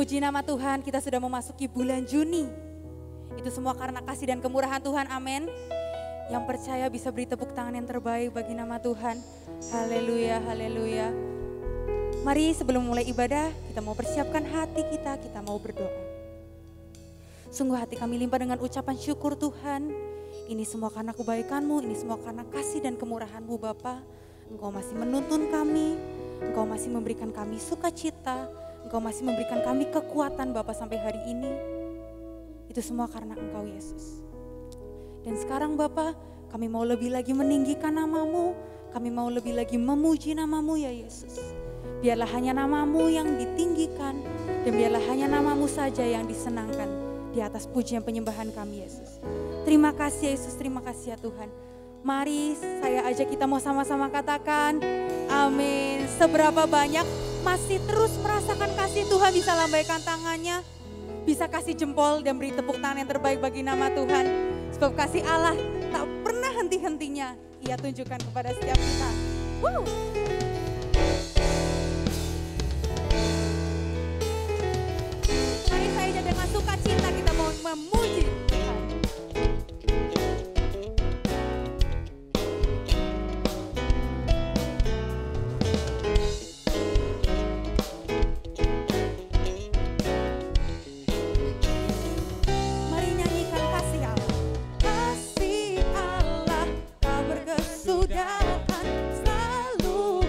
Puji nama Tuhan, kita sudah memasuki bulan Juni. Itu semua karena kasih dan kemurahan Tuhan, amin. Yang percaya bisa beri tepuk tangan yang terbaik bagi nama Tuhan. Haleluya, haleluya. Mari sebelum mulai ibadah, kita mau persiapkan hati kita mau berdoa. Sungguh hati kami limpah dengan ucapan syukur Tuhan. Ini semua karena kebaikan-Mu, ini semua karena kasih dan kemurahan-Mu Bapa. Engkau masih menuntun kami, Engkau masih memberikan kami sukacita, Engkau masih memberikan kami kekuatan Bapa sampai hari ini. Itu semua karena Engkau Yesus. Dan sekarang Bapa, kami mau lebih lagi meninggikan nama-Mu, kami mau lebih lagi memuji nama-Mu ya Yesus. Biarlah hanya nama-Mu yang ditinggikan, dan biarlah hanya nama-Mu saja yang disenangkan di atas pujian penyembahan kami Yesus. Terima kasih Yesus, terima kasih ya Tuhan. Mari saya ajak kita mau sama-sama katakan amin. Seberapa banyak masih terus merasakan kasih Tuhan, bisa lambaikan tangannya, bisa kasih jempol dan beri tepuk tangan yang terbaik bagi nama Tuhan. Sebab kasih Allah tak pernah henti-hentinya Ia tunjukkan kepada setiap kita. Woo! Mari saya dengan sukacita kita mau memuji Tuhan. Selalu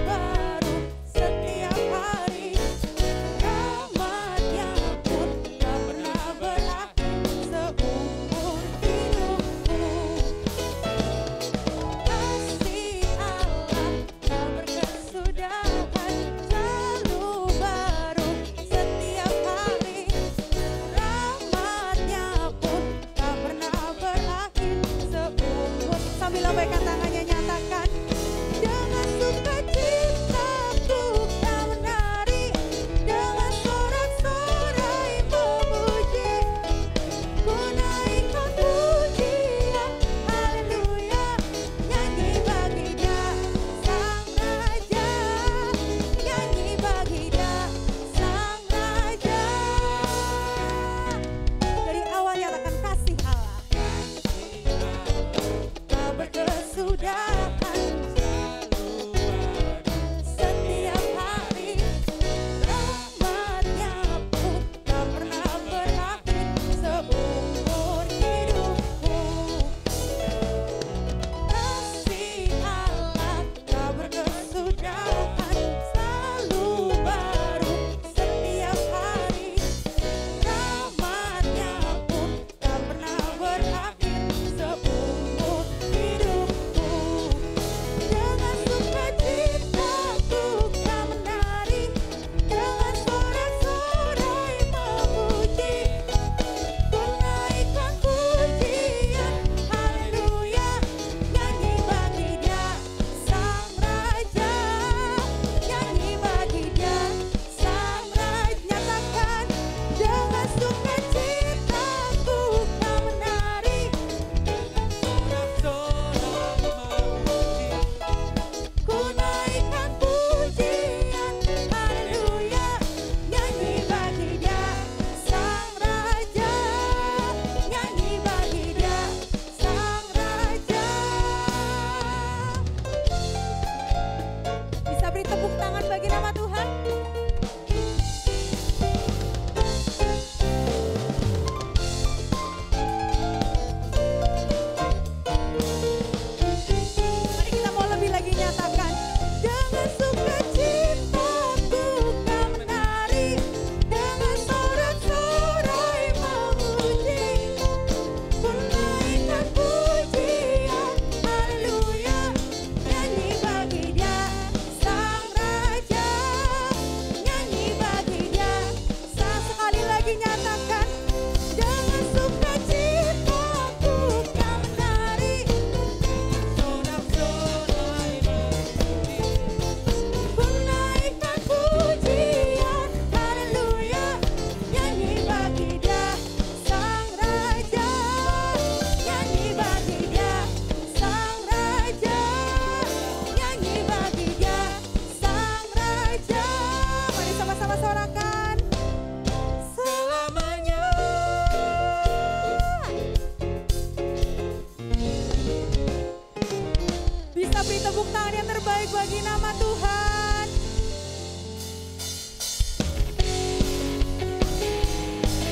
beri tepuk tangan yang terbaik bagi nama Tuhan.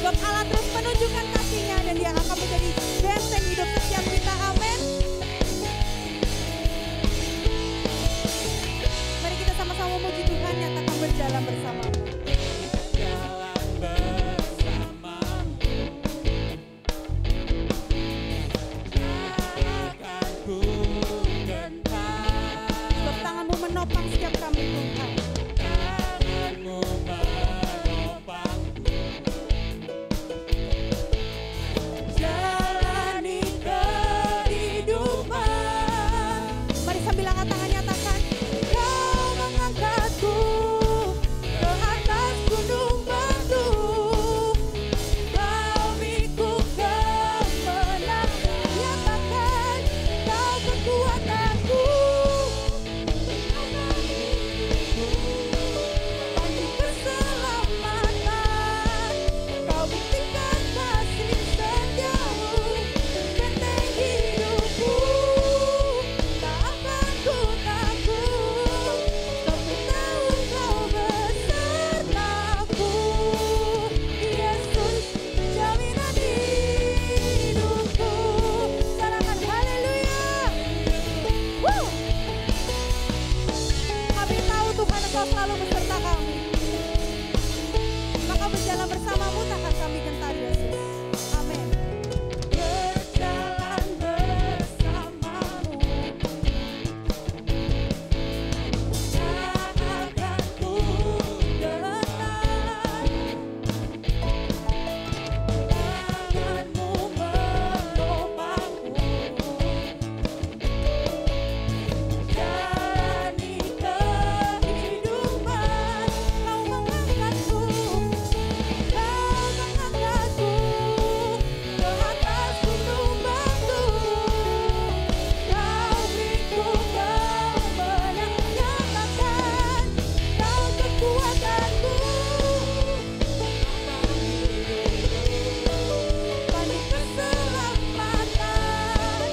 Sebab Allah terus menunjukkan kasih-Nya dan Dia akan menjadi benteng hidup setiap kita. Amin. Mari kita sama-sama memuji Tuhan, nyatakan berjalan bersamamu. Sebab tanganmu menopang setiap kami Tuhan. Mari sambil angkat tangan nyatakan, Kau mengangkatku ke atas gunung batu, Kau beriku kemenangan, nyatakan Kau kekuatanku, bagi keselamatan, Kau buktikan kasih setiamu, benteng hidupku. Tak akan ku takut, sebab ku tahu Kau besertaku. Yesus, jaminan hidupku. Sorakan haleluya. Woo. Kami tahu Tuhan Engkau selalu beserta kami. Maka berjalan bersamamu takkan kami gentar Yesus. Amin. Berjalan bersamamu, tak akan ku gentar. Tanganmu menopangku, jalani kehidupan. Kau mengangkatku ke atas gunung batu, Kau beriku kemenangan, nyatakan Kau kekuatanku, bagi keselamatan,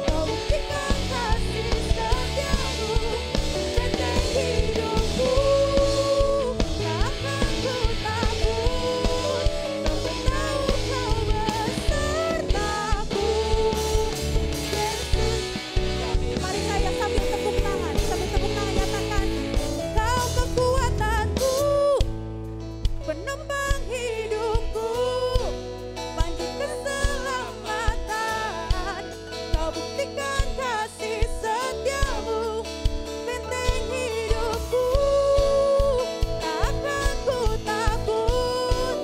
Kau buktikan kasih setiamu, benteng hidupku. Tak akan ku takut, sebab ku tahu Kau besertaku. Yesus, mari saya sambil tepuk tangan nyatakan, Kau kekuatanku, penopang hidupku, bagi keselamatan, Kau buktikan kasih setiamu, benteng hidupku. Tak akan ku takut,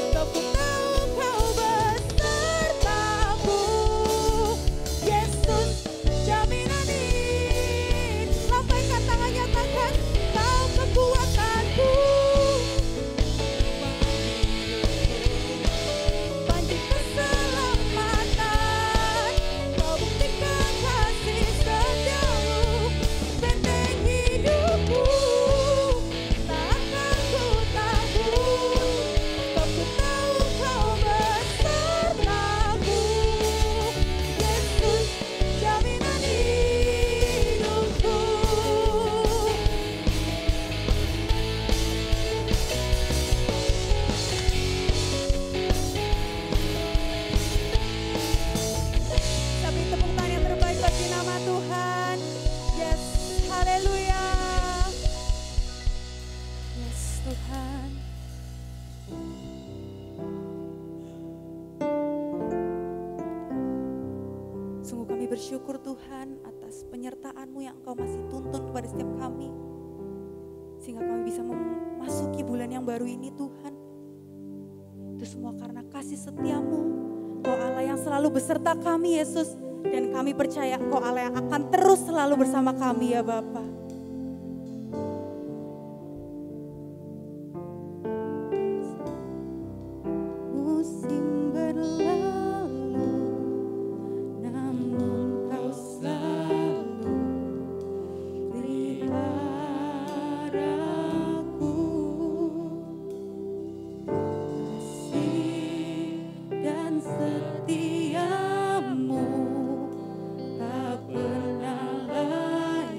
sebab ku tahu Kau besertaku. Yesus, jaminan hidup. Lambaikan tangan nyatakan, Kau kekuatanku, bagi keselamatan, Kau buktikan kasih setiamu, benteng hidupku. Tak akan ku takut, sebab ku tahu Kau besertaku. Yesus, jaminan hidupku. Tapi tepuk tangan yang terbaik bagi nama Tuhan. Yes, haleluya. Yes, Tuhan. Sungguh kami bersyukur Tuhan atas penyertaan-Mu yang Engkau masih tuntun kepada setiap kami. Sehingga kami bisa memasuki bulan yang baru ini Tuhan. Itu semua karena kasih setia-Mu. Kau Allah yang selalu beserta kami Yesus. Dan kami percaya Kau Allah yang akan terus selalu bersama kami ya Bapa. Musim berlalu, namun Kau selalu peliharaku. Kasih dan setia-Mu tak pernah layu.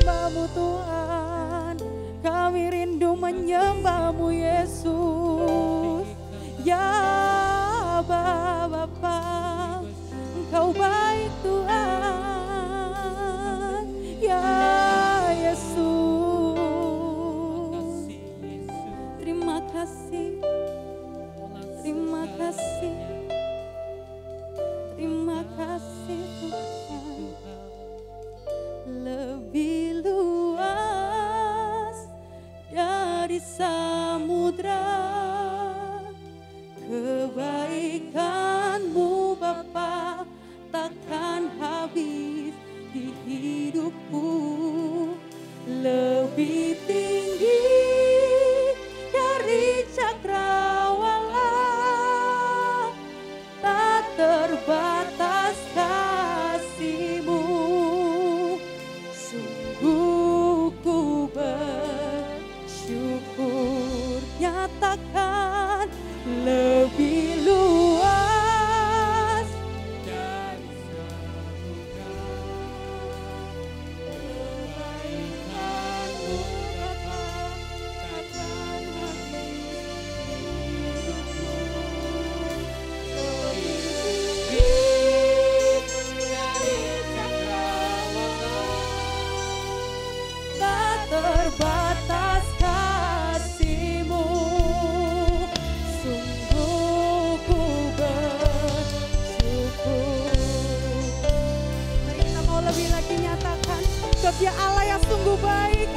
menyembah-Mu Tuhan. Kami rindu menyembah-Mu Yesus. Ya Bapa, Engkau baik Tuhan. Ya Yesus, terima kasih, terima kasih, terima kasih Tuhan. Lebih luas dari samudra kebaikan-Mu Bapa, takkan habis di hidupku. Lebih tinggi dari cakrawala, tak terbatas kasih-Mu. Sungguh ku bersyukur, nyatakan lebih luas dari samudra kebaikan-Mu Bapa, takkan habis hidupku. Lebih tinggi dari cakrawala, tak terbatas kasih-Mu. Sungguh ku bersyukur. Mari kita mau lebih lagi nyatakan sebab Dia Allah yang sungguh baik.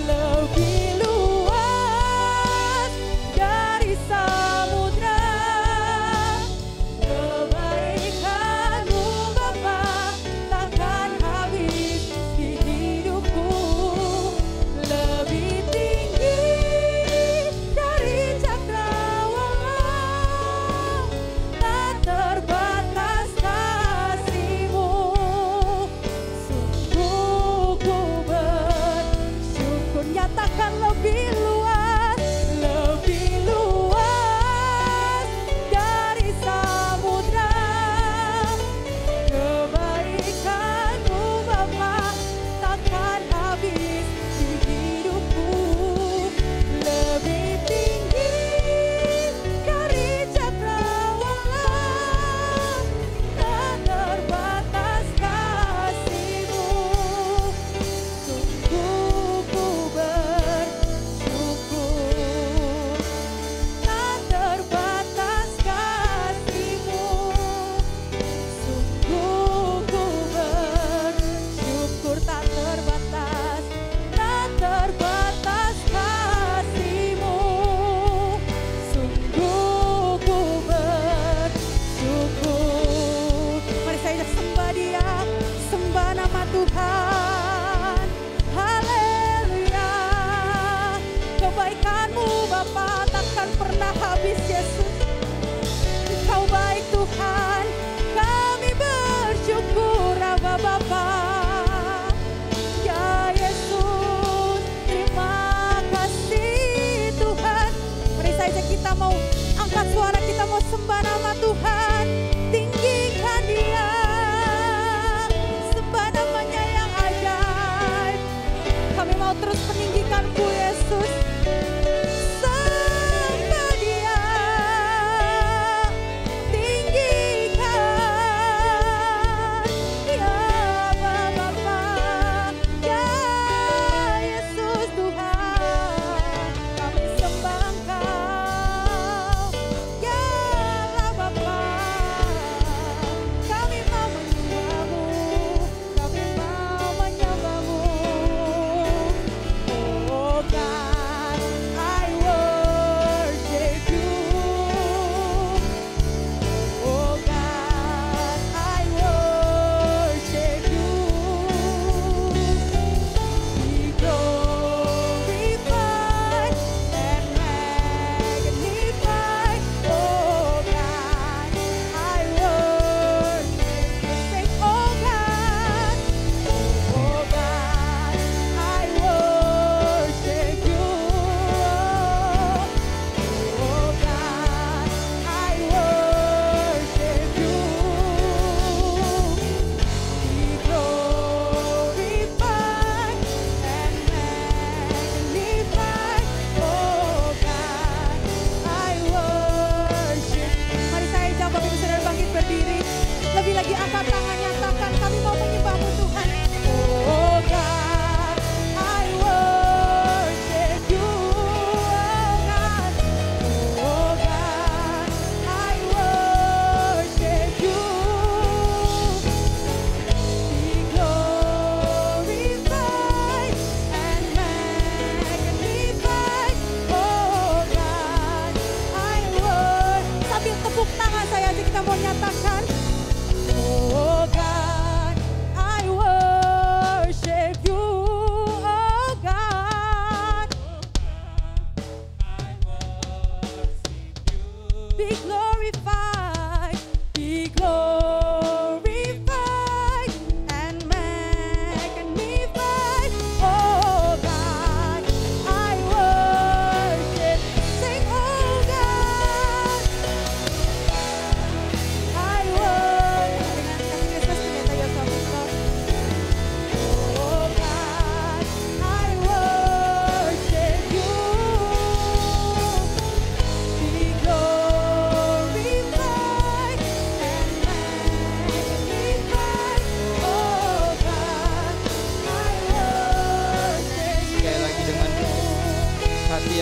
Lebih luas dari samudra kebaikan-Mu Bapa, takkan habis di hidupku. Lebih tinggi dari cakrawala, tak terbatas kasih-Mu. Sungguh ku bersyukur, nyatakan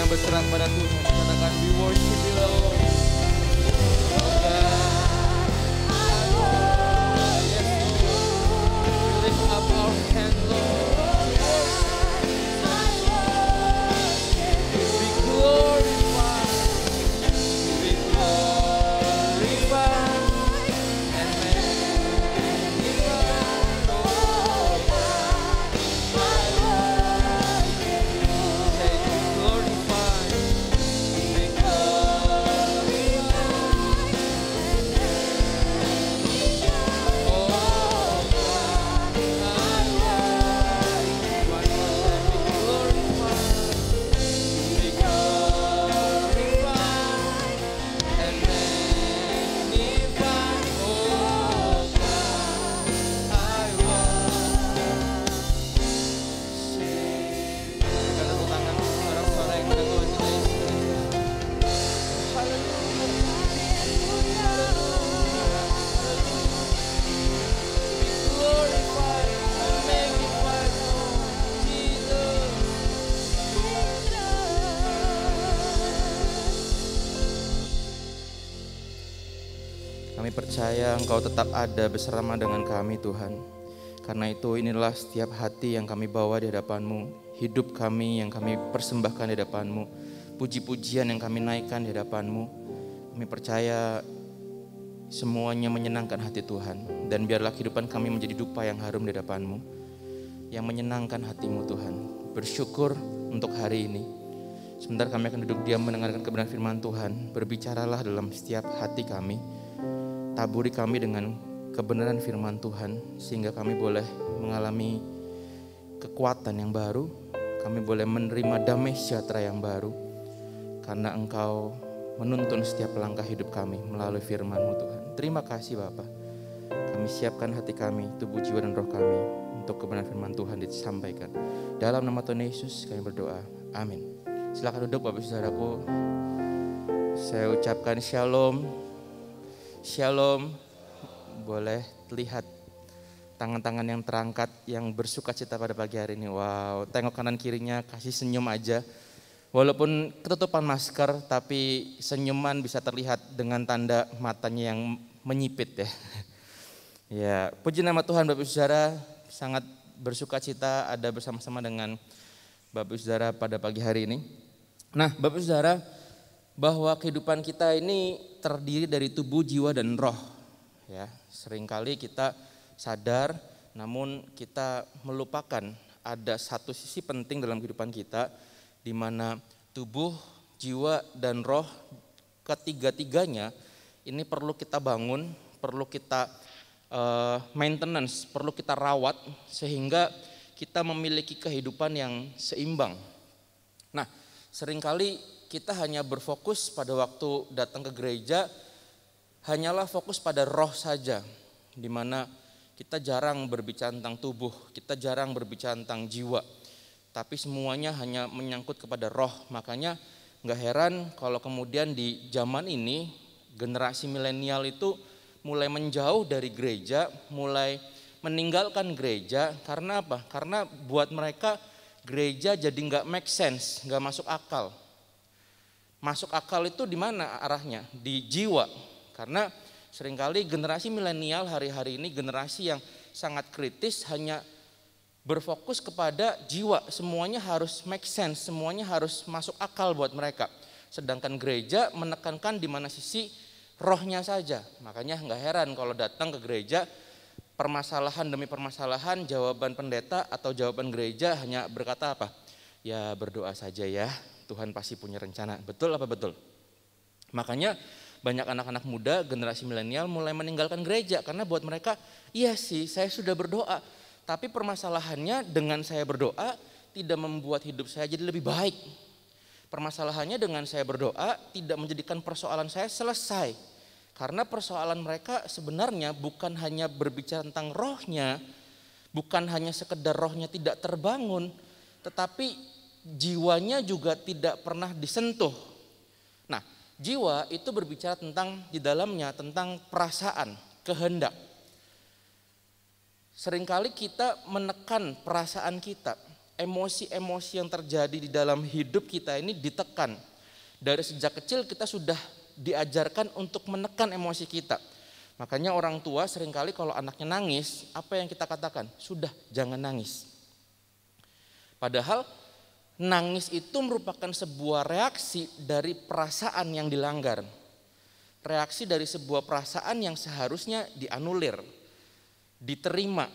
berserah pada Tuhan. Katakan we worship you Lord. Oh God. Yes Lord. We lift up our hands Lord. Be glorified. Be glorified. And magnified. Oh God. Say be glorified. Be Kami percaya Engkau tetap ada bersama dengan kami Tuhan. Karena itu inilah setiap hati yang kami bawa di hadapan-Mu, hidup kami yang kami persembahkan di hadapan-Mu, puji-pujian yang kami naikkan di hadapan-Mu. Kami percaya semuanya menyenangkan hati Tuhan. Dan biarlah kehidupan kami menjadi dupa yang harum di hadapan-Mu, yang menyenangkan hati-Mu Tuhan. Bersyukur untuk hari ini. Sebentar kami akan duduk diam mendengarkan kebenaran firman Tuhan. Berbicaralah dalam setiap hati kami. Taburi kami dengan kebenaran firman Tuhan sehingga kami boleh mengalami kekuatan yang baru, kami boleh menerima damai sejahtera yang baru karena Engkau menuntun setiap langkah hidup kami melalui firman-Mu Tuhan. Terima kasih Bapa. Kami siapkan hati kami, tubuh, jiwa dan roh kami untuk kebenaran firman Tuhan disampaikan. Dalam nama Tuhan Yesus kami berdoa. Amin. Silakan duduk Bapak Saudaraku. Saya ucapkan shalom. Shalom. Boleh lihat tangan-tangan yang terangkat yang bersuka cita pada pagi hari ini. Wow, tengok kanan kirinya, kasih senyum aja. Walaupun ketutupan masker, tapi senyuman bisa terlihat dengan tanda matanya yang menyipit ya. Ya, puji nama Tuhan Bapak Saudara, sangat bersuka cita ada bersama-sama dengan Bapak Saudara pada pagi hari ini. Nah, Bapak Saudara, bahwa kehidupan kita ini terdiri dari tubuh, jiwa, dan roh. Ya, seringkali kita sadar, namun kita melupakan ada satu sisi penting dalam kehidupan kita, di mana tubuh, jiwa, dan roh ketiga-tiganya ini perlu kita bangun, perlu kita maintenance, perlu kita rawat sehingga kita memiliki kehidupan yang seimbang. Nah, seringkali kita hanya berfokus pada waktu datang ke gereja, hanyalah fokus pada roh saja, di mana kita jarang berbicara tentang tubuh, kita jarang berbicara tentang jiwa, tapi semuanya hanya menyangkut kepada roh. Makanya gak heran kalau kemudian di zaman ini generasi milenial itu mulai menjauh dari gereja, mulai meninggalkan gereja. Karena apa? Karena buat mereka gereja jadi gak make sense, gak masuk akal. Masuk akal itu di mana arahnya? Di jiwa. Karena seringkali generasi milenial hari-hari ini generasi yang sangat kritis, hanya berfokus kepada jiwa. Semuanya harus make sense, semuanya harus masuk akal buat mereka. Sedangkan gereja menekankan di mana sisi rohnya saja. Makanya nggak heran kalau datang ke gereja, permasalahan demi permasalahan, jawaban pendeta atau jawaban gereja hanya berkata apa? Ya berdoa saja ya, Tuhan pasti punya rencana. Betul apa betul? Makanya banyak anak-anak muda generasi milenial mulai meninggalkan gereja karena buat mereka, iya sih saya sudah berdoa, tapi permasalahannya dengan saya berdoa tidak membuat hidup saya jadi lebih baik. Permasalahannya dengan saya berdoa tidak menjadikan persoalan saya selesai. Karena persoalan mereka sebenarnya bukan hanya berbicara tentang rohnya, bukan hanya sekedar rohnya tidak terbangun, tetapi jiwanya juga tidak pernah disentuh. Nah, jiwa itu berbicara tentang di dalamnya tentang perasaan, kehendak. Seringkali kita menekan perasaan kita, emosi-emosi yang terjadi di dalam hidup kita ini ditekan. Dari sejak kecil kita sudah diajarkan untuk menekan emosi kita. Makanya orang tua seringkali kalau anaknya nangis, apa yang kita katakan? Sudah, jangan nangis. Padahal nangis itu merupakan sebuah reaksi dari perasaan yang dilanggar. Reaksi dari sebuah perasaan yang seharusnya dianulir, diterima.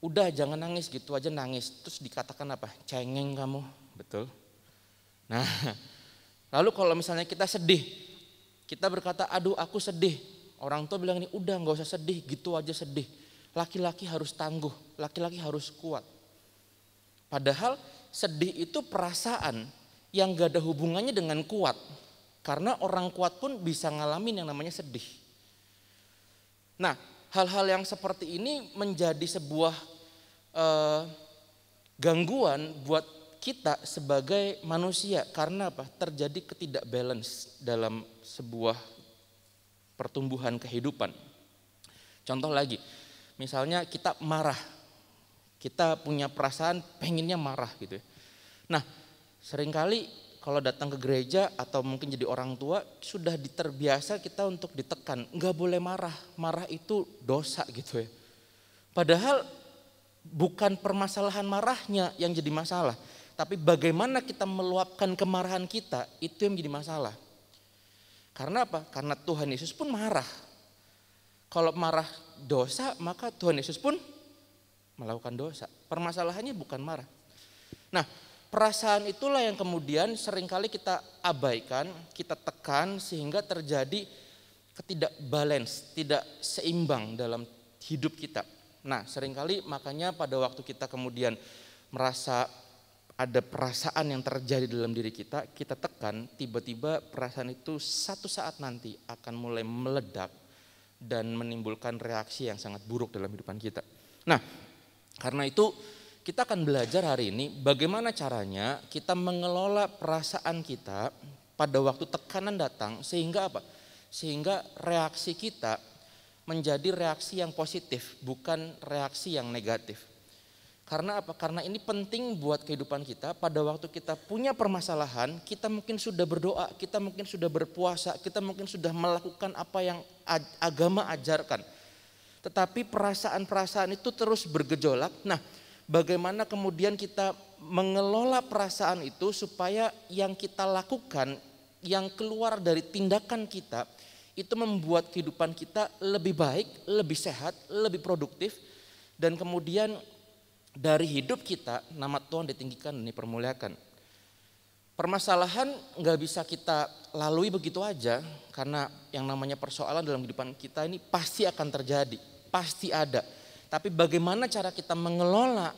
Udah jangan nangis, gitu aja nangis. Terus dikatakan apa? Cengeng kamu, betul? Nah, lalu kalau misalnya kita sedih, kita berkata, aduh aku sedih. Orang tua bilang ini, udah gak usah sedih, gitu aja sedih. Laki-laki harus tangguh, laki-laki harus kuat. Padahal sedih itu perasaan yang gak ada hubungannya dengan kuat. Karena orang kuat pun bisa ngalamin yang namanya sedih. Nah, hal-hal yang seperti ini menjadi sebuah gangguan buat kita sebagai manusia. Karena apa? Terjadi ketidakbalance dalam sebuah pertumbuhan kehidupan. Contoh lagi, misalnya kita marah. Kita punya perasaan pengennya marah gitu ya. Nah, seringkali kalau datang ke gereja atau mungkin jadi orang tua sudah terbiasa kita untuk ditekan, nggak boleh marah, marah itu dosa gitu ya. Padahal bukan permasalahan marahnya yang jadi masalah, tapi bagaimana kita meluapkan kemarahan kita itu yang menjadi masalah. Karena apa? Karena Tuhan Yesus pun marah. Kalau marah dosa, maka Tuhan Yesus pun melakukan dosa. Permasalahannya bukan marah. Nah, perasaan itulah yang kemudian seringkali kita abaikan, kita tekan sehingga terjadi ketidakbalance, tidak seimbang dalam hidup kita. Nah, seringkali makanya pada waktu kita kemudian merasa ada perasaan yang terjadi dalam diri kita, kita tekan, tiba-tiba perasaan itu satu saat nanti akan mulai meledak dan menimbulkan reaksi yang sangat buruk dalam kehidupan kita. Nah, karena itu kita akan belajar hari ini bagaimana caranya kita mengelola perasaan kita pada waktu tekanan datang sehingga apa? Sehingga reaksi kita menjadi reaksi yang positif, bukan reaksi yang negatif. Karena apa? Karena ini penting buat kehidupan kita. Pada waktu kita punya permasalahan, kita mungkin sudah berdoa, kita mungkin sudah berpuasa, kita mungkin sudah melakukan apa yang agama ajarkan. Tetapi perasaan-perasaan itu terus bergejolak. Nah, bagaimana kemudian kita mengelola perasaan itu supaya yang kita lakukan, yang keluar dari tindakan kita, itu membuat kehidupan kita lebih baik, lebih sehat, lebih produktif. Dan kemudian dari hidup kita, nama Tuhan ditinggikan dan dipermuliakan. Permasalahan gak bisa kita lalui begitu aja, karena yang namanya persoalan dalam kehidupan kita ini pasti akan terjadi, pasti ada. Tapi bagaimana cara kita mengelola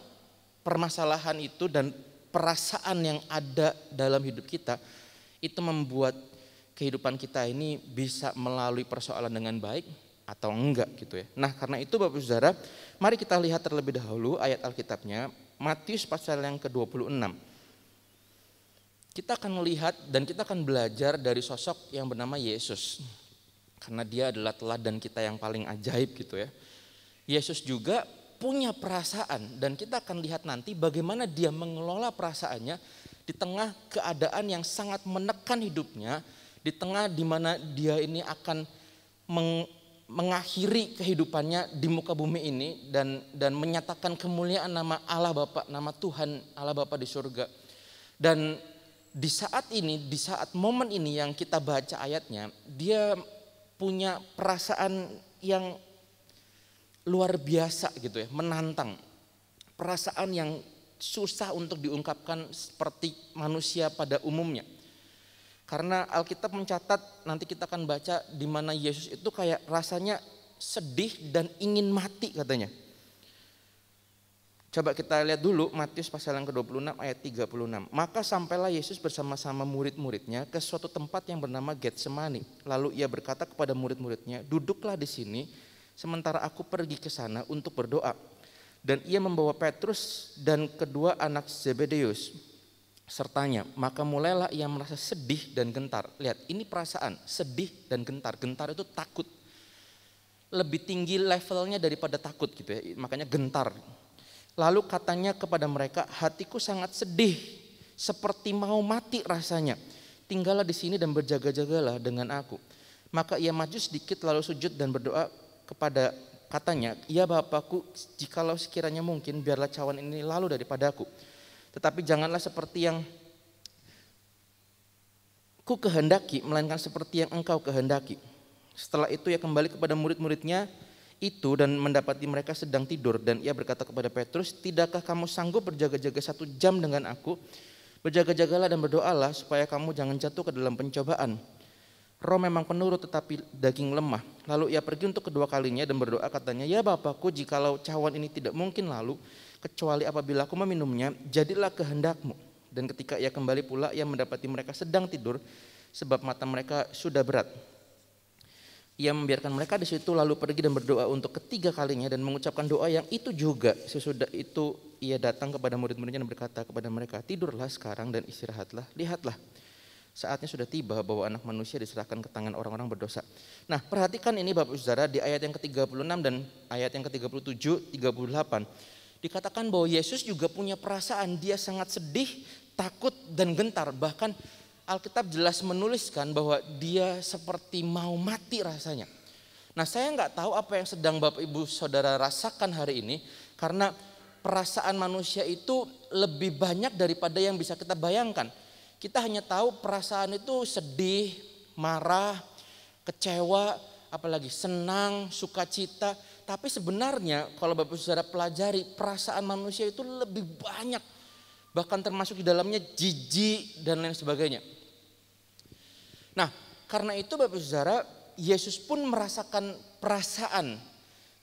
permasalahan itu dan perasaan yang ada dalam hidup kita, itu membuat kehidupan kita ini bisa melalui persoalan dengan baik atau enggak gitu ya. Nah, karena itu Bapak Saudara, mari kita lihat terlebih dahulu ayat Alkitabnya, Matius pasal yang ke-26. Kita akan melihat dan kita akan belajar dari sosok yang bernama Yesus. Karena dia adalah teladan kita yang paling ajaib gitu ya. Yesus juga punya perasaan dan kita akan lihat nanti bagaimana dia mengelola perasaannya di tengah keadaan yang sangat menekan hidupnya, di tengah di mana dia ini akan mengakhiri kehidupannya di muka bumi ini dan menyatakan kemuliaan nama Allah Bapa, nama Tuhan Allah Bapa di surga. Dan di saat ini, di saat momen ini yang kita baca ayatnya, dia punya perasaan yang luar biasa gitu ya, menantang. Perasaan yang susah untuk diungkapkan seperti manusia pada umumnya. Karena Alkitab mencatat, nanti kita akan baca di mana Yesus itu kayak rasanya sedih dan ingin mati katanya. Coba kita lihat dulu Matius pasal yang ke-26 ayat 36. Maka sampailah Yesus bersama-sama murid-muridnya ke suatu tempat yang bernama Getsemani. Lalu ia berkata kepada murid-muridnya, duduklah di sini sementara aku pergi ke sana untuk berdoa. Dan ia membawa Petrus dan kedua anak Zebedeus sertanya. Maka mulailah ia merasa sedih dan gentar. Lihat, ini perasaan sedih dan gentar. Gentar itu takut. Lebih tinggi levelnya daripada takut gitu ya. Makanya gentar. Lalu katanya kepada mereka, hatiku sangat sedih, seperti mau mati rasanya. Tinggallah di sini dan berjaga-jagalah dengan aku. Maka ia maju sedikit lalu sujud dan berdoa kepada katanya, ya Bapakku, jikalau sekiranya mungkin biarlah cawan ini lalu daripadaku. Tetapi janganlah seperti yang ku kehendaki, melainkan seperti yang engkau kehendaki. Setelah itu ia kembali kepada murid-muridnya itu dan mendapati mereka sedang tidur. Dan ia berkata kepada Petrus, tidakkah kamu sanggup berjaga-jaga 1 jam dengan aku? Berjaga-jagalah dan berdoalah supaya kamu jangan jatuh ke dalam pencobaan. Roh memang penurut tetapi daging lemah. Lalu ia pergi untuk kedua kalinya dan berdoa katanya, ya Bapakku, jikalau cawan ini tidak mungkin lalu, kecuali apabila aku meminumnya, jadilah kehendakmu. Dan ketika ia kembali pula, ia mendapati mereka sedang tidur, sebab mata mereka sudah berat. Ia membiarkan mereka di situ lalu pergi dan berdoa untuk ketiga kalinya dan mengucapkan doa yang itu juga. Sesudah itu ia datang kepada murid-muridnya dan berkata kepada mereka, tidurlah sekarang dan istirahatlah. Lihatlah, saatnya sudah tiba bahwa anak manusia diserahkan ke tangan orang-orang berdosa. Nah, perhatikan ini Bapak Saudara, di ayat yang ke-36 dan ayat yang ke-37, 38. Dikatakan bahwa Yesus juga punya perasaan, dia sangat sedih, takut dan gentar. Bahkan Alkitab jelas menuliskan bahwa dia seperti mau mati rasanya. Nah, saya nggak tahu apa yang sedang Bapak Ibu Saudara rasakan hari ini, karena perasaan manusia itu lebih banyak daripada yang bisa kita bayangkan. Kita hanya tahu perasaan itu sedih, marah, kecewa, apalagi senang, sukacita. Tapi sebenarnya kalau Bapak Saudara pelajari, perasaan manusia itu lebih banyak. Bahkan termasuk di dalamnya jijik dan lain sebagainya. Nah, karena itu Bapak Saudara, Yesus pun merasakan perasaan.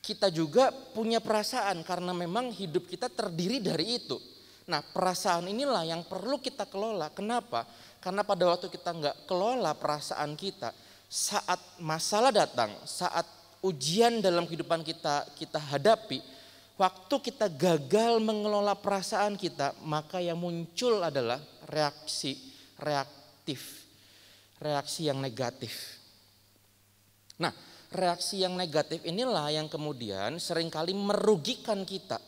Kita juga punya perasaan karena memang hidup kita terdiri dari itu. Nah, perasaan inilah yang perlu kita kelola. Kenapa? Karena pada waktu kita nggak kelola perasaan kita, saat masalah datang, saat ujian dalam kehidupan kita hadapi, waktu kita gagal mengelola perasaan kita, maka yang muncul adalah reaksi reaktif. Reaksi yang negatif. Nah, reaksi yang negatif inilah yang kemudian seringkali merugikan kita.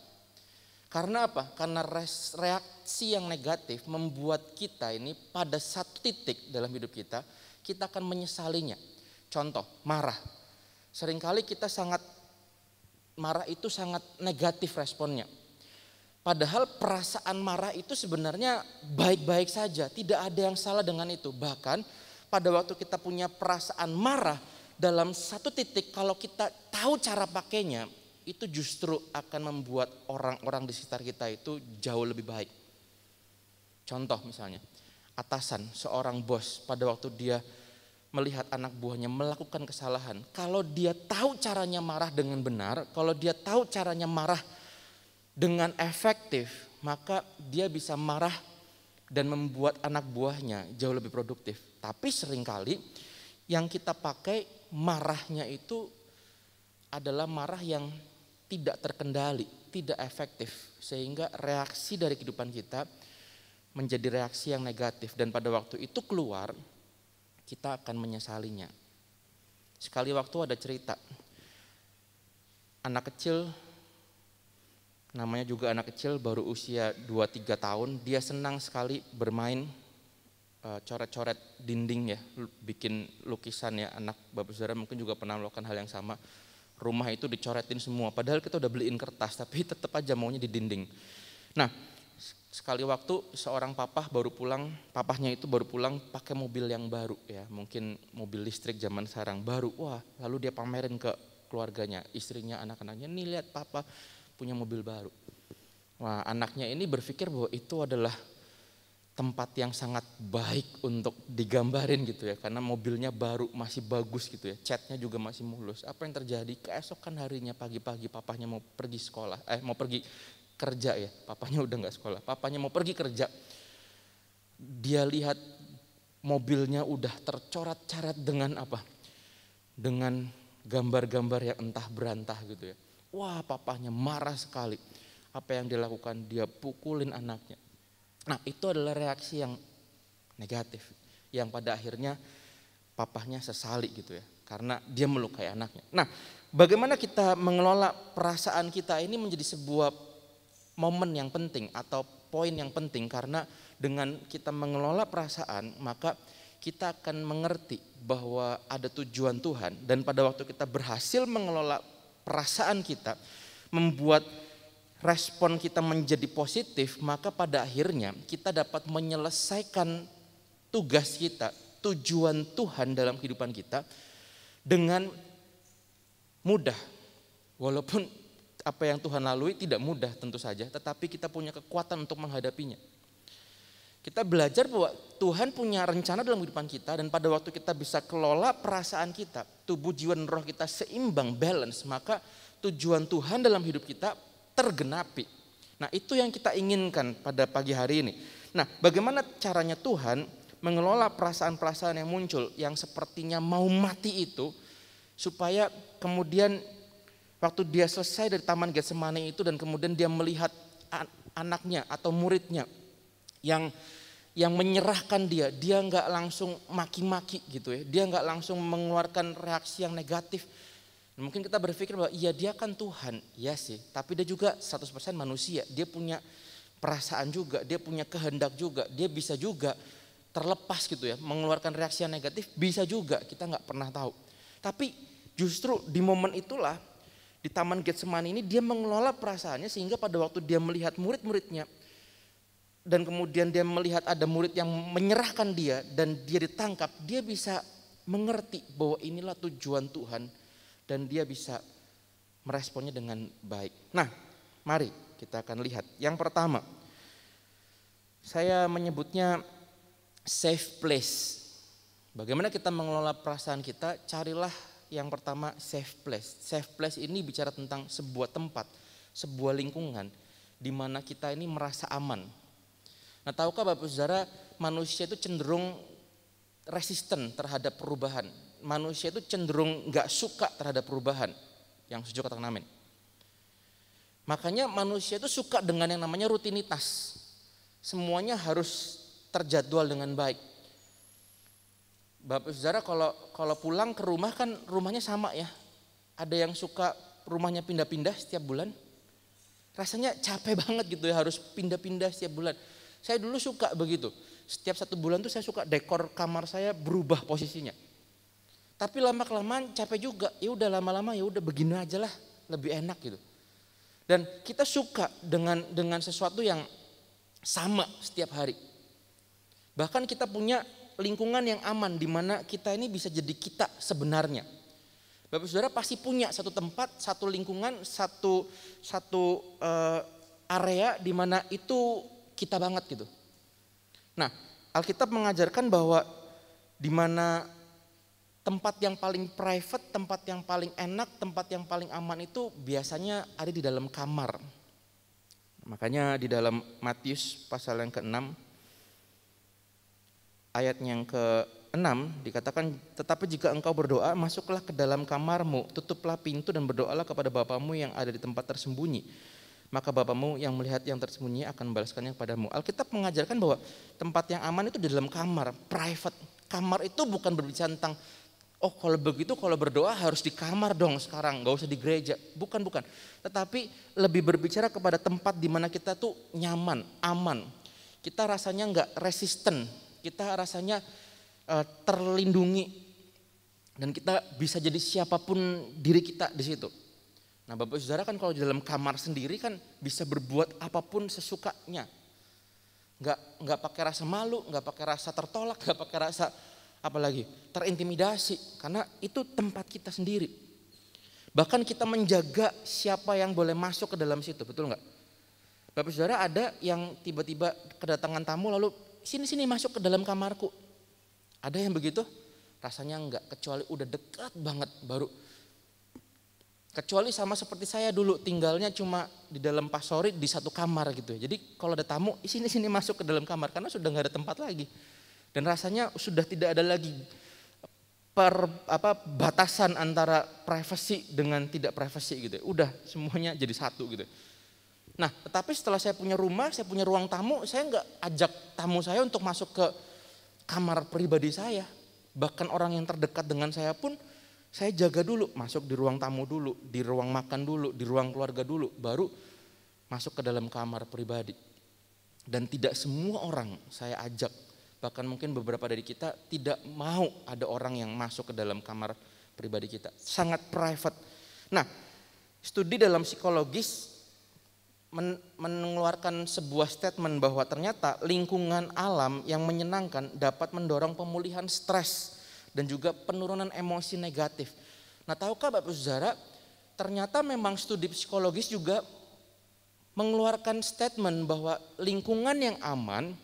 Karena apa? Karena reaksi yang negatif membuat kita ini pada satu titik dalam hidup kita akan menyesalinya. Contoh, marah. Seringkali kita marah itu sangat negatif responnya. Padahal perasaan marah itu sebenarnya baik-baik saja, tidak ada yang salah dengan itu. Bahkan pada waktu kita punya perasaan marah dalam satu titik, kalau kita tahu cara pakainya, itu justru akan membuat orang-orang di sekitar kita itu jauh lebih baik. Contoh misalnya, atasan, seorang bos pada waktu dia melihat anak buahnya melakukan kesalahan, kalau dia tahu caranya marah dengan benar, kalau dia tahu caranya marah dengan efektif, maka dia bisa marah dan membuat anak buahnya jauh lebih produktif. Tapi seringkali yang kita pakai marahnya itu adalah marah yang tidak terkendali, tidak efektif. Sehingga reaksi dari kehidupan kita menjadi reaksi yang negatif. Dan pada waktu itu keluar, kita akan menyesalinya. Sekali waktu ada cerita, anak kecil, namanya juga anak kecil baru usia 2-3 tahun, dia senang sekali bermain coret-coret dinding ya, bikin lukisan ya. Anak Bapak Saudara mungkin juga pernah melakukan hal yang sama. Rumah itu dicoretin semua, padahal kita udah beliin kertas tapi tetap aja maunya di dinding. Nah, sekali waktu seorang papahnya itu baru pulang pakai mobil yang baru ya, mungkin mobil listrik zaman sekarang baru. Wah, lalu dia pamerin ke keluarganya, istrinya, anak-anaknya, nih lihat papa punya mobil baru. Wah, anaknya ini berpikir bahwa itu adalah tempat yang sangat baik untuk digambarin gitu ya, karena mobilnya baru, masih bagus gitu ya, catnya juga masih mulus. Apa yang terjadi? Keesokan harinya pagi-pagi papahnya mau pergi kerja ya, papahnya udah nggak sekolah, papahnya mau pergi kerja. Dia lihat mobilnya udah tercoret-coret dengan apa? Dengan gambar-gambar yang entah berantah gitu ya. Wah, papahnya marah sekali. Apa yang dilakukan? Dia pukulin anaknya. Nah, itu adalah reaksi yang negatif, yang pada akhirnya papahnya sesali gitu ya, karena dia melukai anaknya. Nah, bagaimana kita mengelola perasaan kita ini menjadi sebuah momen yang penting atau poin yang penting, karena dengan kita mengelola perasaan maka kita akan mengerti bahwa ada tujuan Tuhan, dan pada waktu kita berhasil mengelola perasaan kita, membuat respon kita menjadi positif, maka pada akhirnya kita dapat menyelesaikan tugas kita, tujuan Tuhan dalam kehidupan kita dengan mudah. Walaupun apa yang Tuhan lalui tidak mudah tentu saja, tetapi kita punya kekuatan untuk menghadapinya. Kita belajar bahwa Tuhan punya rencana dalam kehidupan kita, dan pada waktu kita bisa kelola perasaan kita, tubuh, jiwa, dan roh kita seimbang, balance, maka tujuan Tuhan dalam hidup kita tergenapi. Nah, itu yang kita inginkan pada pagi hari ini. Nah, bagaimana caranya Tuhan mengelola perasaan-perasaan yang muncul yang sepertinya mau mati itu, supaya kemudian waktu dia selesai dari Taman Getsemani itu dan kemudian dia melihat anaknya atau muridnya yang menyerahkan dia nggak langsung maki-maki gitu ya, dia nggak langsung mengeluarkan reaksi yang negatif. Mungkin kita berpikir bahwa iya dia kan Tuhan, ya sih, tapi dia juga 100% manusia, dia punya perasaan juga, dia punya kehendak juga, dia bisa juga terlepas gitu ya, mengeluarkan reaksi yang negatif, bisa juga, kita nggak pernah tahu. Tapi justru di momen itulah, di Taman Getsemani ini dia mengelola perasaannya sehingga pada waktu dia melihat murid-muridnya dan kemudian dia melihat ada murid yang menyerahkan dia dan dia ditangkap, dia bisa mengerti bahwa inilah tujuan Tuhan dan dia bisa meresponnya dengan baik. Nah, mari kita akan lihat. Yang pertama, saya menyebutnya safe place. Bagaimana kita mengelola perasaan kita? Carilah yang pertama safe place. Safe place ini bicara tentang sebuah tempat, sebuah lingkungan di mana kita ini merasa aman. Nah, tahukah Bapak Saudara, manusia itu cenderung resisten terhadap perubahan. Manusia itu cenderung gak suka terhadap perubahan. Yang setuju katakan amin. Makanya manusia itu suka dengan yang namanya rutinitas. Semuanya harus terjadwal dengan baik. Bapak Saudara kalau pulang ke rumah kan rumahnya sama ya. Ada yang suka rumahnya pindah-pindah setiap bulan. Rasanya capek banget gitu ya, harus pindah-pindah setiap bulan. Saya dulu suka begitu. Setiap 1 bulan tuh saya suka dekor kamar saya berubah posisinya. Tapi lama-kelamaan capek juga. Ya udah lama-lama ya udah begini aja lah, lebih enak gitu. Dan kita suka dengan sesuatu yang sama setiap hari. Bahkan kita punya lingkungan yang aman di mana kita ini bisa jadi kita sebenarnya. Bapak Saudara pasti punya satu tempat, satu lingkungan, satu area di mana itu kita banget gitu. Nah, Alkitab mengajarkan bahwa di mana tempat yang paling private, tempat yang paling enak, tempat yang paling aman itu biasanya ada di dalam kamar. Makanya di dalam Matius pasal yang ke-6 ayat yang ke-6 dikatakan, tetapi jika engkau berdoa, masuklah ke dalam kamarmu, tutuplah pintu dan berdoalah kepada Bapamu yang ada di tempat tersembunyi. Maka Bapamu yang melihat yang tersembunyi akan membalaskannya kepadamu. Alkitab mengajarkan bahwa tempat yang aman itu di dalam kamar, private. Kamar itu bukan berbicara tentang, oh kalau begitu kalau berdoa harus di kamar dong sekarang, gak usah di gereja. Bukan. Tetapi lebih berbicara kepada tempat di mana kita tuh nyaman, aman. Kita rasanya gak resisten, kita rasanya terlindungi. Dan kita bisa jadi siapapun diri kita di situ. Nah, Bapak Saudara kan kalau di dalam kamar sendiri kan bisa berbuat apapun sesukanya. Nggak pakai rasa malu, nggak pakai rasa tertolak, nggak pakai rasa apalagi terintimidasi, karena itu tempat kita sendiri. Bahkan kita menjaga siapa yang boleh masuk ke dalam situ, betul nggak? Bapak Saudara ada yang tiba-tiba kedatangan tamu lalu sini masuk ke dalam kamarku. Ada yang begitu? Rasanya enggak, kecuali udah dekat banget baru. Kecuali sama seperti saya dulu tinggalnya cuma di dalam pasorit di satu kamar gitu. Jadi kalau ada tamu sini masuk ke dalam kamar karena sudah nggak ada tempat lagi. Dan rasanya sudah tidak ada lagi batasan antara privacy dengan tidak privacy gitu. Udah semuanya jadi satu gitu. Nah, tetapi setelah saya punya rumah, saya punya ruang tamu, saya nggak ajak tamu saya untuk masuk ke kamar pribadi saya. Bahkan orang yang terdekat dengan saya pun saya jaga dulu, masuk di ruang tamu dulu, di ruang makan dulu, di ruang keluarga dulu, baru masuk ke dalam kamar pribadi. Dan tidak semua orang saya ajak, bahkan mungkin beberapa dari kita tidak mau ada orang yang masuk ke dalam kamar pribadi kita. Sangat private. Nah, studi dalam psikologis mengeluarkan sebuah statement bahwa ternyata lingkungan alam yang menyenangkan dapat mendorong pemulihan stres dan juga penurunan emosi negatif. Nah, tahukah Bapak Saudara, ternyata memang studi psikologis juga mengeluarkan statement bahwa lingkungan yang aman,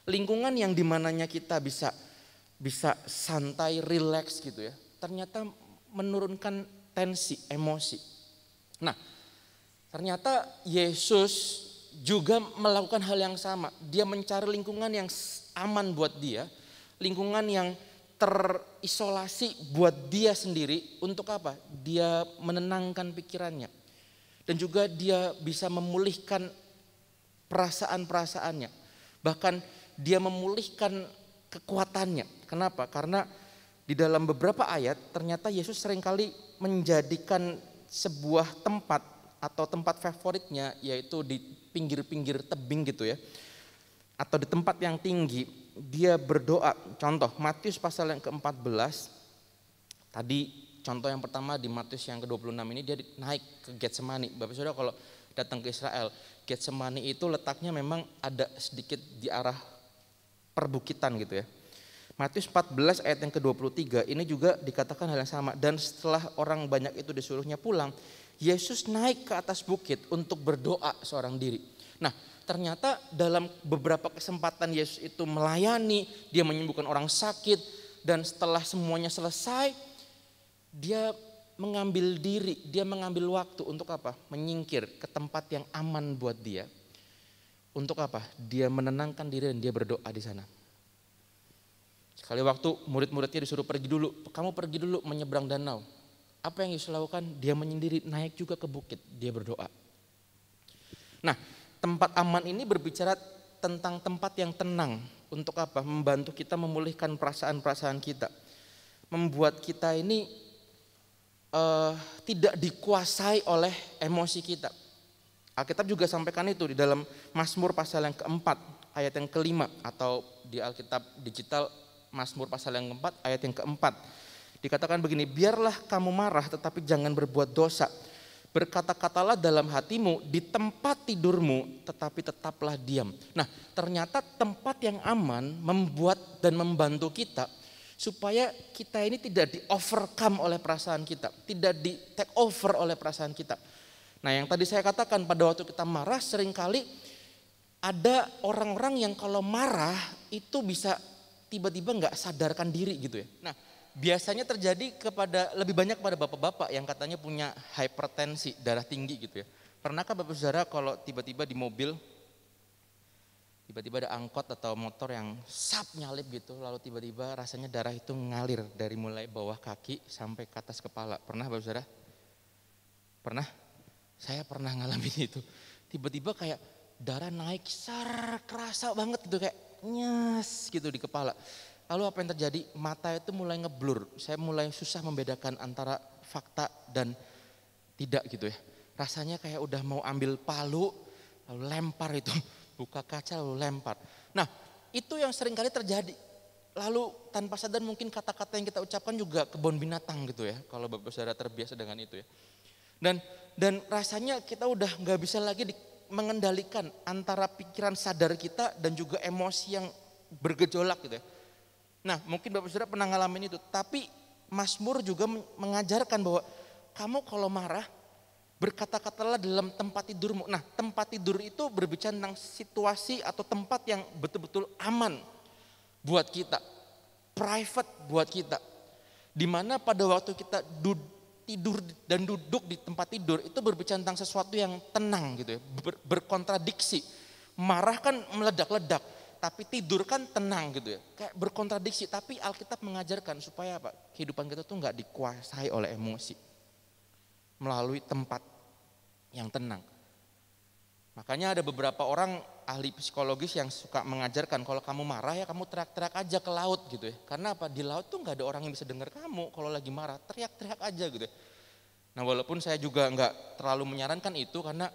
lingkungan yang dimananya kita bisa santai, rileks gitu ya, ternyata menurunkan tensi, emosi. Nah, ternyata Yesus juga melakukan hal yang sama. Dia mencari lingkungan yang aman buat dia, lingkungan yang terisolasi buat dia sendiri. Untuk apa? Dia menenangkan pikirannya. Dan juga dia bisa memulihkan perasaan-perasaannya. Bahkan dia memulihkan kekuatannya. Kenapa? Karena di dalam beberapa ayat ternyata Yesus seringkali menjadikan sebuah tempat atau tempat favoritnya, yaitu di pinggir-pinggir tebing gitu ya, atau di tempat yang tinggi dia berdoa. Contoh Matius pasal yang ke-14, tadi contoh yang pertama di Matius yang ke-26 ini dia naik ke Getsemani. Bapak Saudara kalau datang ke Israel, Getsemani itu letaknya memang ada sedikit di arah perbukitan gitu ya. Matius 14 ayat yang ke-23 ini juga dikatakan hal yang sama. Dan setelah orang banyak itu disuruhnya pulang, Yesus naik ke atas bukit untuk berdoa seorang diri. Nah, ternyata dalam beberapa kesempatan Yesus itu melayani, dia menyembuhkan orang sakit, dan setelah semuanya selesai, dia mengambil diri, dia mengambil waktu untuk apa? Menyingkir ke tempat yang aman buat dia. Untuk apa? Dia menenangkan diri dan dia berdoa di sana. Sekali waktu murid-muridnya disuruh pergi dulu, kamu pergi dulu menyeberang danau. Apa yang Yesus lakukan? Dia menyendiri naik juga ke bukit, dia berdoa. Nah, tempat aman ini berbicara tentang tempat yang tenang. Untuk apa? Membantu kita memulihkan perasaan-perasaan kita. Membuat kita ini tidak dikuasai oleh emosi kita. Alkitab juga sampaikan itu di dalam Mazmur pasal yang keempat, ayat yang kelima. Atau di Alkitab digital Mazmur pasal yang keempat, ayat yang keempat. Dikatakan begini, biarlah kamu marah tetapi jangan berbuat dosa. Berkata-katalah dalam hatimu di tempat tidurmu tetapi tetaplah diam. Nah, ternyata tempat yang aman membuat dan membantu kita supaya kita ini tidak di-overcome oleh perasaan kita, tidak di-take over oleh perasaan kita. Nah, yang tadi saya katakan pada waktu kita marah seringkali ada orang-orang yang kalau marah itu bisa tiba-tiba nggak sadarkan diri gitu ya. Nah, biasanya terjadi lebih banyak pada bapak-bapak yang katanya punya hipertensi, darah tinggi gitu ya. Pernahkah Bapak Saudara kalau tiba-tiba di mobil, tiba-tiba ada angkot atau motor yang nyalip gitu, lalu tiba-tiba rasanya darah itu ngalir dari mulai bawah kaki sampai ke atas kepala. Pernah Bapak Saudara? Pernah? Saya pernah ngalamin itu. Tiba-tiba kayak darah naik, kerasa banget gitu, kayak nyes gitu di kepala. Lalu apa yang terjadi? Mata itu mulai ngeblur. Saya mulai susah membedakan antara fakta dan tidak gitu ya. Rasanya kayak udah mau ambil palu, lalu lempar itu. Buka kaca lalu lempar. Nah, itu yang sering kali terjadi. Lalu tanpa sadar mungkin kata-kata yang kita ucapkan juga kebun binatang gitu ya. Kalau Bapak Saudara terbiasa dengan itu ya. Dan rasanya kita udah gak bisa lagi mengendalikan antara pikiran sadar kita dan juga emosi yang bergejolak gitu ya. Nah, mungkin Bapak Saudara pernah ngalamin itu, tapi Mazmur juga mengajarkan bahwa kamu kalau marah berkata-katalah dalam tempat tidurmu. Nah, tempat tidur itu berbicara tentang situasi atau tempat yang betul-betul aman buat kita, private buat kita. Dimana pada waktu kita tidur dan duduk di tempat tidur itu berbicara tentang sesuatu yang tenang gitu ya, berkontradiksi. Marah kan meledak-ledak, tapi tidur kan tenang gitu ya, kayak berkontradiksi. Tapi Alkitab mengajarkan supaya apa? Kehidupan kita tuh nggak dikuasai oleh emosi melalui tempat yang tenang. Makanya ada beberapa orang ahli psikologis yang suka mengajarkan kalau kamu marah ya kamu teriak-teriak aja ke laut gitu ya. Karena apa? Di laut tuh nggak ada orang yang bisa dengar kamu kalau lagi marah, teriak-teriak aja gitu ya. Nah, walaupun saya juga nggak terlalu menyarankan itu karena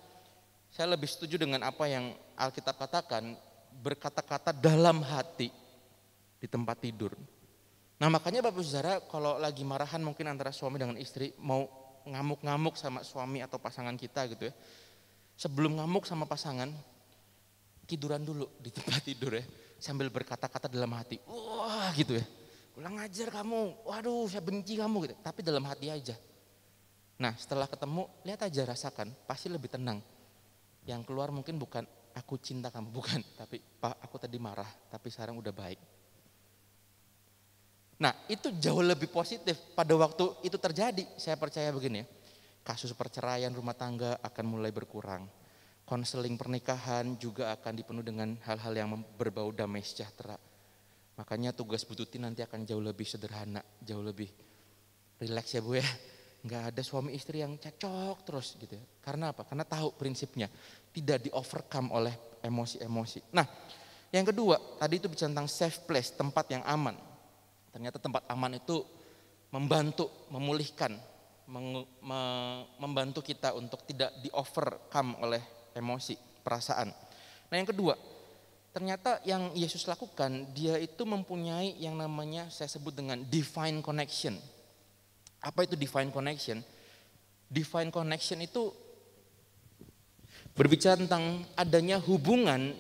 Saya lebih setuju dengan apa yang Alkitab katakan, berkata-kata dalam hati di tempat tidur. Nah makanya Bapak Saudara kalau lagi marahan mungkin antara suami dengan istri, mau ngamuk-ngamuk sama suami atau pasangan kita gitu ya. Sebelum ngamuk sama pasangan, tiduran dulu di tempat tidur ya. Sambil berkata-kata dalam hati, wah gitu ya. Kurang ajar kamu, waduh saya benci kamu gitu. Tapi dalam hati aja. Nah setelah ketemu, lihat aja rasakan, pasti lebih tenang. Yang keluar mungkin bukan aku cinta kamu, bukan. Tapi Pak aku tadi marah, tapi sekarang udah baik. Nah itu jauh lebih positif pada waktu itu terjadi. Saya percaya begini ya, kasus perceraian rumah tangga akan mulai berkurang. Konseling pernikahan juga akan dipenuhi dengan hal-hal yang berbau damai sejahtera. Makanya tugas Bu Tuti nanti akan jauh lebih sederhana, jauh lebih rileks ya Bu ya. Nggak ada suami istri yang cekcok terus gitu ya. Karena apa? Karena tahu prinsipnya, tidak di-overcome oleh emosi-emosi. Nah yang kedua, tadi itu bicara tentang safe place, tempat yang aman. Ternyata tempat aman itu membantu, memulihkan, membantu kita untuk tidak di-overcome oleh emosi, perasaan. Nah yang kedua, ternyata yang Yesus lakukan, dia itu mempunyai yang namanya saya sebut dengan divine connection. Apa itu divine connection? Divine connection itu berbicara tentang adanya hubungan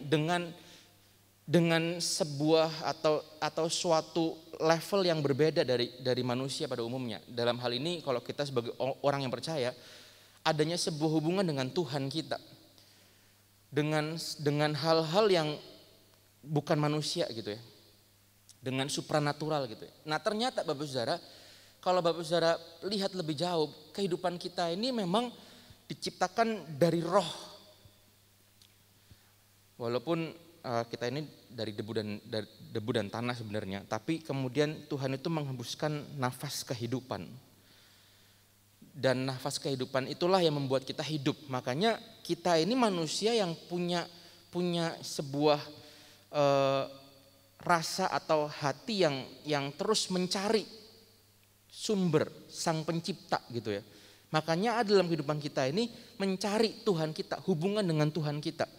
dengan sebuah atau suatu level yang berbeda dari manusia pada umumnya. Dalam hal ini kalau kita sebagai orang yang percaya, adanya sebuah hubungan dengan Tuhan kita. Dengan hal-hal yang bukan manusia gitu ya. Dengan supranatural gitu ya. Nah ternyata Bapak Saudara, kalau Bapak Saudara lihat lebih jauh, kehidupan kita ini memang diciptakan dari roh. Walaupun kita ini dari debu dan tanah sebenarnya, tapi kemudian Tuhan itu menghembuskan nafas kehidupan. Dan nafas kehidupan itulah yang membuat kita hidup. Makanya kita ini manusia yang punya sebuah rasa atau hati yang terus mencari sumber sang pencipta gitu ya. Makanya dalam kehidupan kita ini mencari Tuhan kita, hubungan dengan Tuhan kita.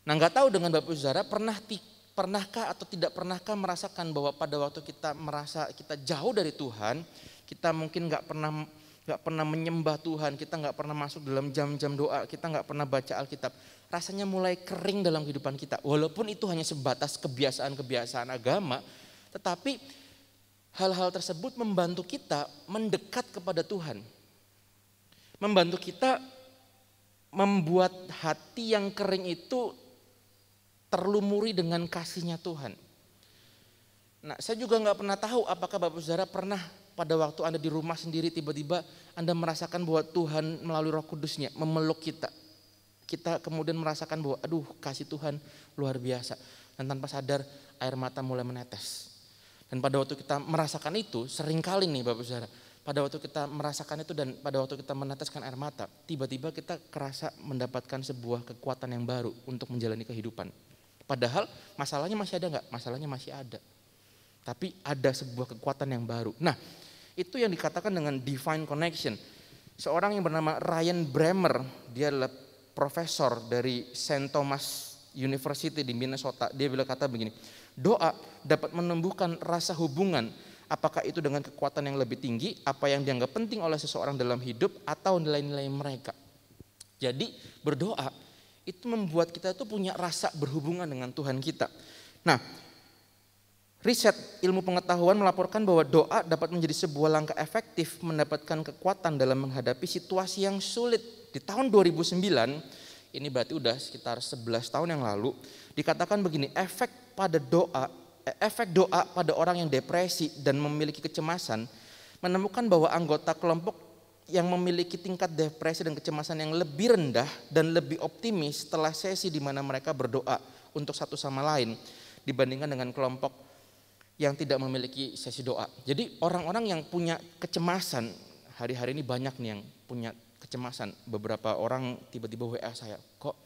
Nah nggak tahu dengan Bapak Saudara pernahkah atau tidak pernahkah merasakan bahwa pada waktu kita merasa kita jauh dari Tuhan, kita mungkin nggak pernah menyembah Tuhan, kita nggak pernah masuk dalam jam-jam doa, kita nggak pernah baca Alkitab, rasanya mulai kering dalam kehidupan kita. Walaupun itu hanya sebatas kebiasaan-kebiasaan agama, tetapi hal-hal tersebut membantu kita mendekat kepada Tuhan, membantu kita membuat hati yang kering itu terlumuri dengan kasihnya Tuhan. Nah saya juga nggak pernah tahu apakah Bapak Saudara pernah pada waktu Anda di rumah sendiri tiba-tiba Anda merasakan bahwa Tuhan melalui Roh Kudusnya memeluk kita. Kita kemudian merasakan bahwa aduh kasih Tuhan luar biasa. Dan tanpa sadar air mata mulai menetes. Dan pada waktu kita merasakan itu seringkali nih Bapak Saudara, pada waktu kita merasakan itu dan pada waktu kita meneteskan air mata, tiba-tiba kita kerasa mendapatkan sebuah kekuatan yang baru untuk menjalani kehidupan. Padahal masalahnya masih ada nggak? Masalahnya masih ada. Tapi ada sebuah kekuatan yang baru. Nah itu yang dikatakan dengan divine connection. Seorang yang bernama Ryan Bremer, dia adalah profesor dari St. Thomas University di Minnesota. Dia bilang kata begini, doa dapat menumbuhkan rasa hubungan, apakah itu dengan kekuatan yang lebih tinggi, apa yang dianggap penting oleh seseorang dalam hidup, atau nilai-nilai mereka. Jadi berdoa itu membuat kita itu punya rasa berhubungan dengan Tuhan kita. Nah, riset ilmu pengetahuan melaporkan bahwa doa dapat menjadi sebuah langkah efektif mendapatkan kekuatan dalam menghadapi situasi yang sulit. Di tahun 2009, ini berarti udah sekitar 11 tahun yang lalu, dikatakan begini, efek doa pada orang yang depresi dan memiliki kecemasan menemukan bahwa anggota kelompok yang memiliki tingkat depresi dan kecemasan yang lebih rendah dan lebih optimis setelah sesi di mana mereka berdoa untuk satu sama lain dibandingkan dengan kelompok yang tidak memiliki sesi doa. Jadi orang-orang yang punya kecemasan, hari-hari ini banyak nih yang punya kecemasan. Beberapa orang tiba-tiba WA saya, kok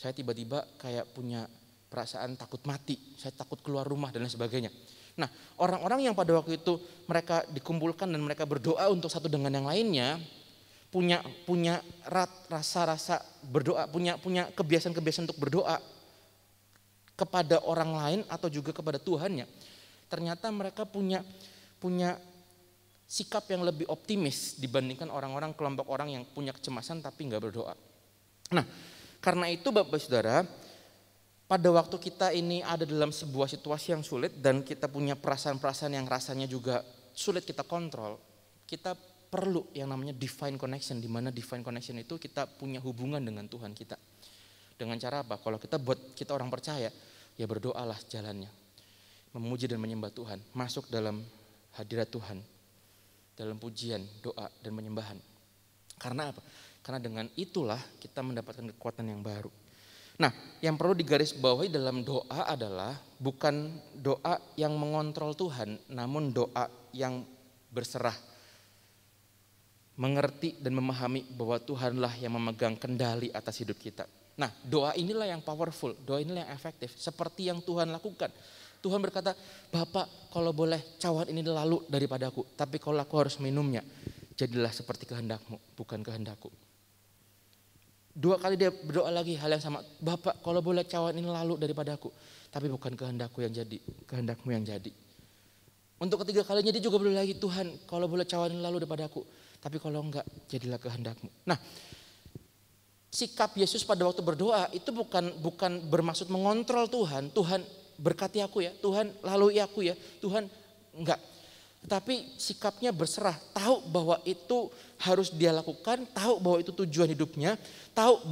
saya tiba-tiba kayak punya perasaan takut mati, saya takut keluar rumah dan lain sebagainya. Nah orang-orang yang pada waktu itu mereka dikumpulkan dan mereka berdoa untuk satu dengan yang lainnya, punya rasa-rasa berdoa, punya kebiasaan-kebiasaan untuk berdoa kepada orang lain atau juga kepada Tuhannya. Ternyata mereka punya sikap yang lebih optimis dibandingkan orang-orang, kelompok orang yang punya kecemasan tapi nggak berdoa. Nah, karena itu Bapak Saudara, pada waktu kita ini ada dalam sebuah situasi yang sulit dan kita punya perasaan-perasaan yang rasanya juga sulit kita kontrol, kita perlu yang namanya divine connection, di mana divine connection itu kita punya hubungan dengan Tuhan kita. Dengan cara apa? Kalau kita orang percaya, ya berdoalah jalannya. Memuji dan menyembah Tuhan, masuk dalam hadirat Tuhan, dalam pujian, doa dan penyembahan. Karena apa? Karena dengan itulah kita mendapatkan kekuatan yang baru. Nah, yang perlu digarisbawahi dalam doa adalah bukan doa yang mengontrol Tuhan, namun doa yang berserah. Mengerti dan memahami bahwa Tuhanlah yang memegang kendali atas hidup kita. Nah, doa inilah yang powerful, doa inilah yang efektif. Seperti yang Tuhan lakukan. Tuhan berkata, Bapak kalau boleh cawan ini lalu daripadaku, tapi kalau aku harus minumnya, jadilah seperti kehendakmu, bukan kehendakku. 2 kali dia berdoa lagi hal yang sama, Bapak kalau boleh cawan ini lalu daripadaku, tapi bukan kehendakku yang jadi, kehendakmu yang jadi. Untuk ketiga kalinya dia juga berdoa lagi, Tuhan kalau boleh cawan ini lalu daripadaku, tapi kalau enggak jadilah kehendakmu. Nah, sikap Yesus pada waktu berdoa itu bukan bermaksud mengontrol Tuhan, Tuhan berkati aku ya, Tuhan lalui aku ya, Tuhan enggak. Tetapi sikapnya berserah, tahu bahwa itu harus dia lakukan, tahu bahwa itu tujuan hidupnya, tahu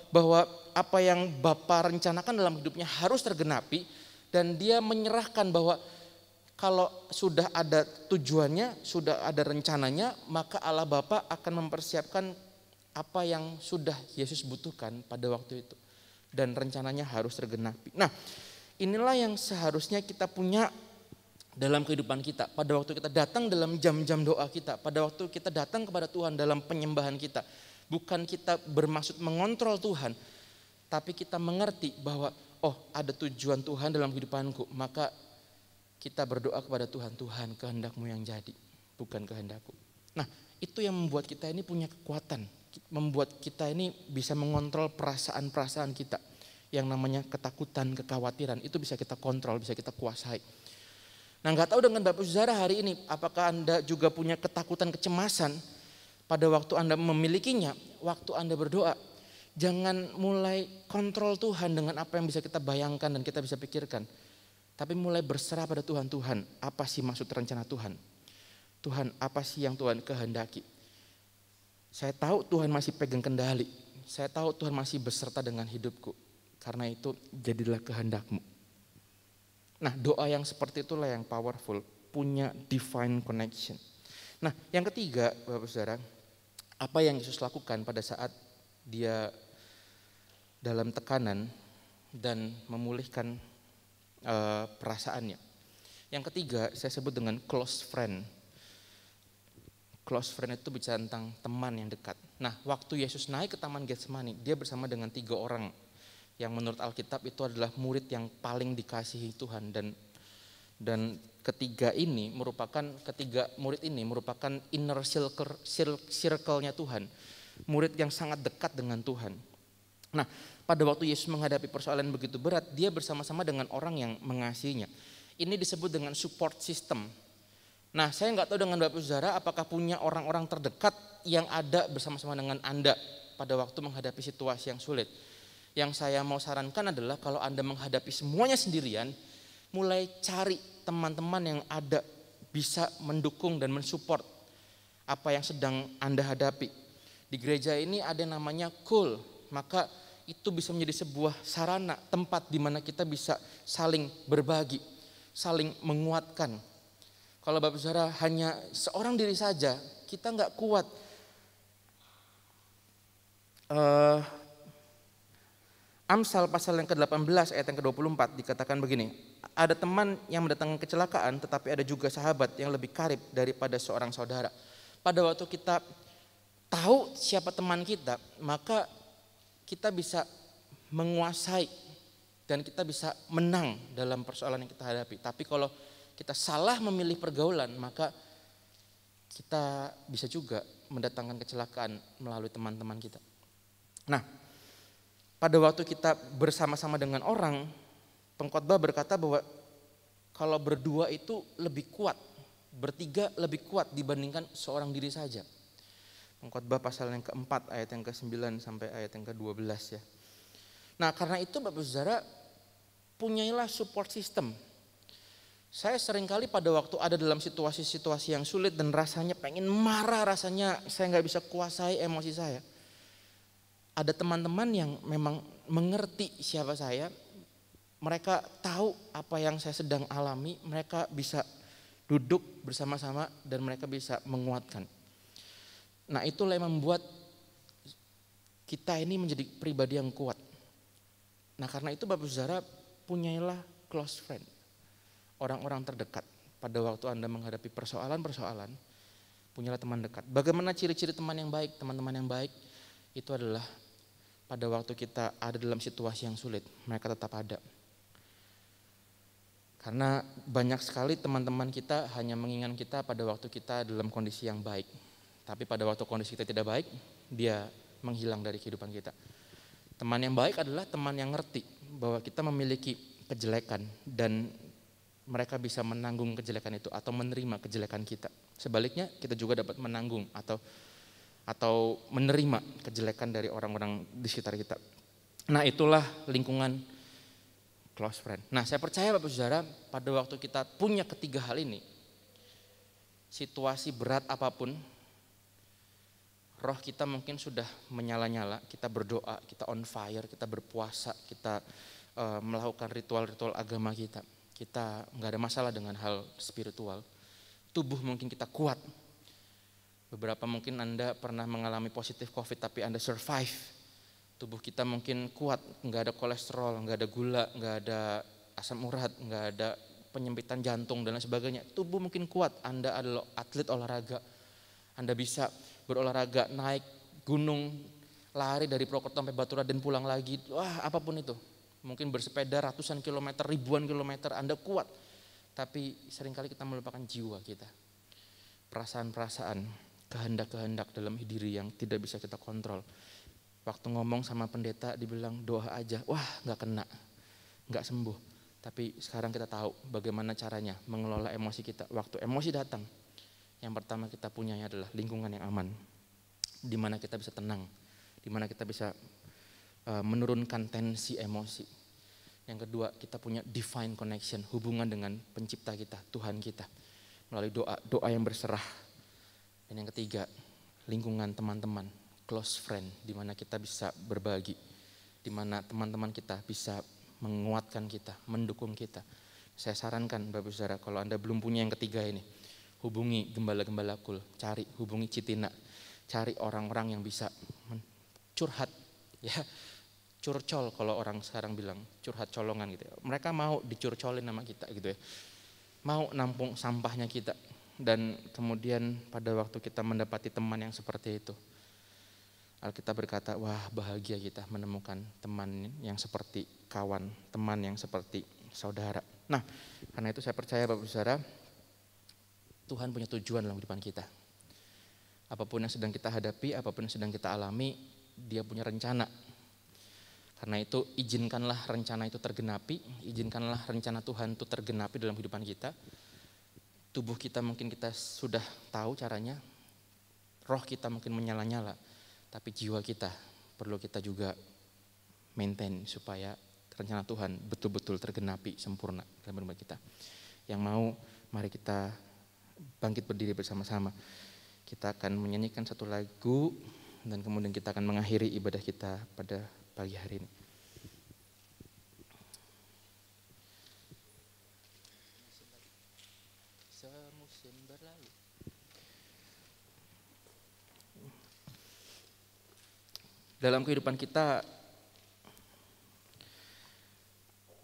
bahwa apa yang Bapa rencanakan dalam hidupnya harus tergenapi, dan dia menyerahkan bahwa kalau sudah ada tujuannya, sudah ada rencananya, maka Allah Bapa akan mempersiapkan apa yang sudah Yesus butuhkan pada waktu itu, dan rencananya harus tergenapi. Nah, inilah yang seharusnya kita punya dalam kehidupan kita, pada waktu kita datang dalam jam-jam doa kita, pada waktu kita datang kepada Tuhan dalam penyembahan kita. Bukan kita bermaksud mengontrol Tuhan, tapi kita mengerti bahwa ada tujuan Tuhan dalam kehidupanku, maka kita berdoa kepada Tuhan, Tuhan kehendakmu yang jadi, bukan kehendakku. Nah, itu yang membuat kita ini punya kekuatan, membuat kita ini bisa mengontrol perasaan-perasaan kita. Yang namanya ketakutan, kekhawatiran, itu bisa kita kontrol, bisa kita kuasai. Nah, gak tahu dengan Bapak Saudara hari ini, apakah Anda juga punya ketakutan, kecemasan pada waktu Anda memilikinya, waktu Anda berdoa. Jangan mulai kontrol Tuhan dengan apa yang bisa kita bayangkan dan kita bisa pikirkan. Tapi mulai berserah pada Tuhan. Tuhan, apa sih maksud rencana Tuhan? Tuhan, apa sih yang Tuhan kehendaki? Saya tahu Tuhan masih pegang kendali. Saya tahu Tuhan masih beserta dengan hidupku. Karena itu jadilah kehendakmu. Nah, doa yang seperti itulah yang powerful, punya divine connection. Nah, yang ketiga, Bapak Saudara, apa yang Yesus lakukan pada saat dia dalam tekanan dan memulihkan perasaannya. Yang ketiga, saya sebut dengan close friend. Close friend itu bicara tentang teman yang dekat. Nah, waktu Yesus naik ke Taman Getsemani, dia bersama dengan 3 orang yang menurut Alkitab itu adalah murid yang paling dikasihi Tuhan, dan ketiga murid ini merupakan inner circle-nya Tuhan, murid yang sangat dekat dengan Tuhan. Nah, pada waktu Yesus menghadapi persoalan begitu berat, dia bersama-sama dengan orang yang mengasihinya. Ini disebut dengan support system. Nah, saya nggak tahu dengan Bapak Saudara apakah punya orang-orang terdekat yang ada bersama-sama dengan Anda pada waktu menghadapi situasi yang sulit. Yang saya mau sarankan adalah kalau Anda menghadapi semuanya sendirian, mulai cari teman-teman yang ada bisa mendukung dan mensupport apa yang sedang Anda hadapi. Di gereja ini ada yang namanya cool, maka itu bisa menjadi sebuah sarana, tempat di mana kita bisa saling berbagi, saling menguatkan. Kalau Bapak Saudara hanya seorang diri saja, kita nggak kuat. Amsal pasal yang ke-18 ayat yang ke-24 dikatakan begini, ada teman yang mendatangkan kecelakaan, tetapi ada juga sahabat yang lebih karib daripada seorang saudara. Pada waktu kita tahu siapa teman kita, maka kita bisa menguasai dan kita bisa menang dalam persoalan yang kita hadapi. Tapi kalau kita salah memilih pergaulan, maka kita bisa juga mendatangkan kecelakaan melalui teman-teman kita. Nah, pada waktu kita bersama-sama dengan orang, pengkhotbah berkata bahwa kalau berdua itu lebih kuat, bertiga lebih kuat dibandingkan seorang diri saja. Pengkhotbah pasal yang keempat ayat yang ke-9 sampai ayat yang ke-12 ya. Nah, karena itu Bapak Saudara, punyailah support system. Saya seringkali pada waktu ada dalam situasi-situasi yang sulit dan rasanya pengen marah, rasanya saya nggak bisa kuasai emosi saya. Ada teman-teman yang memang mengerti siapa saya, mereka tahu apa yang saya sedang alami, mereka bisa duduk bersama-sama dan mereka bisa menguatkan. Nah, itulah yang membuat kita ini menjadi pribadi yang kuat. Nah, karena itu Bapak Saudara, punyailah close friend, orang-orang terdekat. Pada waktu Anda menghadapi persoalan-persoalan, punyalah teman dekat. Bagaimana ciri-ciri teman yang baik? Teman-teman yang baik itu adalah pada waktu kita ada dalam situasi yang sulit, mereka tetap ada. Karena banyak sekali teman-teman kita hanya mengingat kita pada waktu kita dalam kondisi yang baik. Tapi pada waktu kondisi kita tidak baik, dia menghilang dari kehidupan kita. Teman yang baik adalah teman yang ngerti bahwa kita memiliki kejelekan dan mereka bisa menanggung kejelekan itu atau menerima kejelekan kita. Sebaliknya kita juga dapat menanggung atau menerima kejelekan dari orang-orang di sekitar kita. Nah, itulah lingkungan close friend. Nah, saya percaya Bapak Saudara, pada waktu kita punya ketiga hal ini, situasi berat apapun, roh kita mungkin sudah menyala-nyala, kita berdoa, kita on fire, kita berpuasa, kita melakukan ritual-ritual agama kita nggak ada masalah dengan hal spiritual. Tubuh mungkin kita kuat. Beberapa mungkin Anda pernah mengalami positif COVID tapi Anda survive. Tubuh kita mungkin kuat, nggak ada kolesterol, nggak ada gula, nggak ada asam urat, nggak ada penyempitan jantung dan lain sebagainya. Tubuh mungkin kuat, Anda adalah atlet olahraga. Anda bisa berolahraga, naik gunung, lari dari Purwokerto sampai Baturaden pulang lagi. Wah, apapun itu. Mungkin bersepeda ratusan kilometer, ribuan kilometer, Anda kuat. Tapi seringkali kita melupakan jiwa kita. Perasaan-perasaan, kehendak-kehendak dalam diri yang tidak bisa kita kontrol. Waktu ngomong sama pendeta dibilang doa aja, wah gak kena, gak sembuh. Tapi sekarang kita tahu bagaimana caranya mengelola emosi kita. Waktu emosi datang, yang pertama kita punya adalah lingkungan yang aman. Di mana kita bisa tenang, di mana kita bisa menurunkan tensi emosi. Yang kedua, kita punya divine connection, hubungan dengan pencipta kita, Tuhan kita, melalui doa yang berserah. Dan yang ketiga, lingkungan teman-teman, close friend, di mana kita bisa berbagi, di mana teman-teman kita bisa menguatkan kita, mendukung kita. Saya sarankan Bapak Saudara, kalau Anda belum punya yang ketiga ini, hubungi gembala-gembala kul, hubungi Citina, cari orang-orang yang bisa curhat, ya. Curcol kalau orang sekarang bilang, curhat colongan gitu ya. Mereka mau dicurcolin sama kita gitu ya. Mau nampung sampahnya kita. Dan kemudian pada waktu kita mendapati teman yang seperti itu, Alkitab berkata, wah bahagia kita menemukan teman yang seperti kawan, teman yang seperti saudara. Nah, karena itu saya percaya Bapak Saudara, Tuhan punya tujuan dalam kehidupan kita. Apapun yang sedang kita hadapi, apapun yang sedang kita alami, Dia punya rencana. Karena itu izinkanlah rencana itu tergenapi, izinkanlah rencana Tuhan itu tergenapi dalam kehidupan kita. Tubuh kita mungkin kita sudah tahu caranya, roh kita mungkin menyala-nyala, tapi jiwa kita perlu kita juga maintain supaya rencana Tuhan betul-betul tergenapi sempurna dalam kehidupan kita. Yang mau, mari kita bangkit berdiri bersama-sama. Kita akan menyanyikan satu lagu dan kemudian kita akan mengakhiri ibadah kita pada pagi hari ini. Semusim berlalu. Dalam kehidupan kita,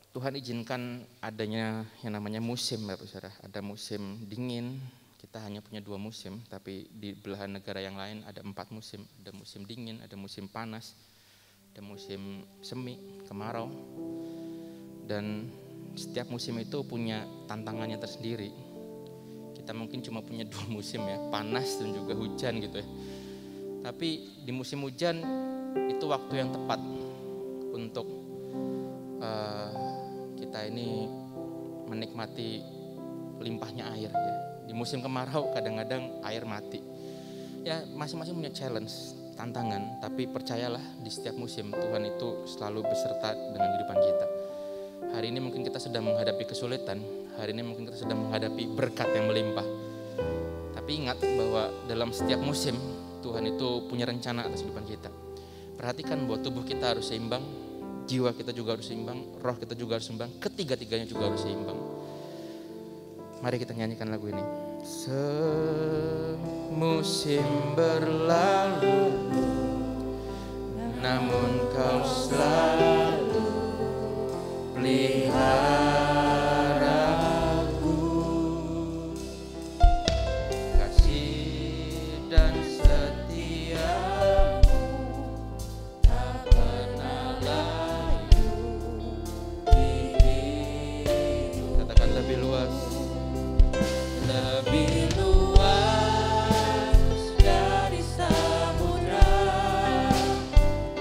Tuhan izinkan adanya yang namanya musim, Bapak Saudara. Ada musim dingin, kita hanya punya 2 musim, tapi di belahan negara yang lain ada 4 musim. Ada musim dingin, ada musim panas, ada musim semi, kemarau. Dan setiap musim itu punya tantangannya tersendiri. Kita mungkin cuma punya 2 musim ya, panas dan juga hujan gitu ya. Tapi di musim hujan itu waktu yang tepat untuk kita ini menikmati limpahnya air ya. Di musim kemarau kadang-kadang air mati. Ya masing-masing punya challenge, tantangan, tapi percayalah di setiap musim Tuhan itu selalu beserta dengan kehidupan kita. Hari ini mungkin kita sedang menghadapi kesulitan, hari ini mungkin kita sedang menghadapi berkat yang melimpah. Tapi ingat bahwa dalam setiap musim Tuhan itu punya rencana atas kehidupan kita. Perhatikan bahwa tubuh kita harus seimbang, jiwa kita juga harus seimbang, roh kita juga harus seimbang, ketiga-tiganya juga harus seimbang. Mari kita nyanyikan lagu ini. Semusim berlalu, namun kau selalu pelihara aku. Kasih dan setiamu tak pernah layu di hidup. Katakan lebih luas. Lebih luas dari samudra,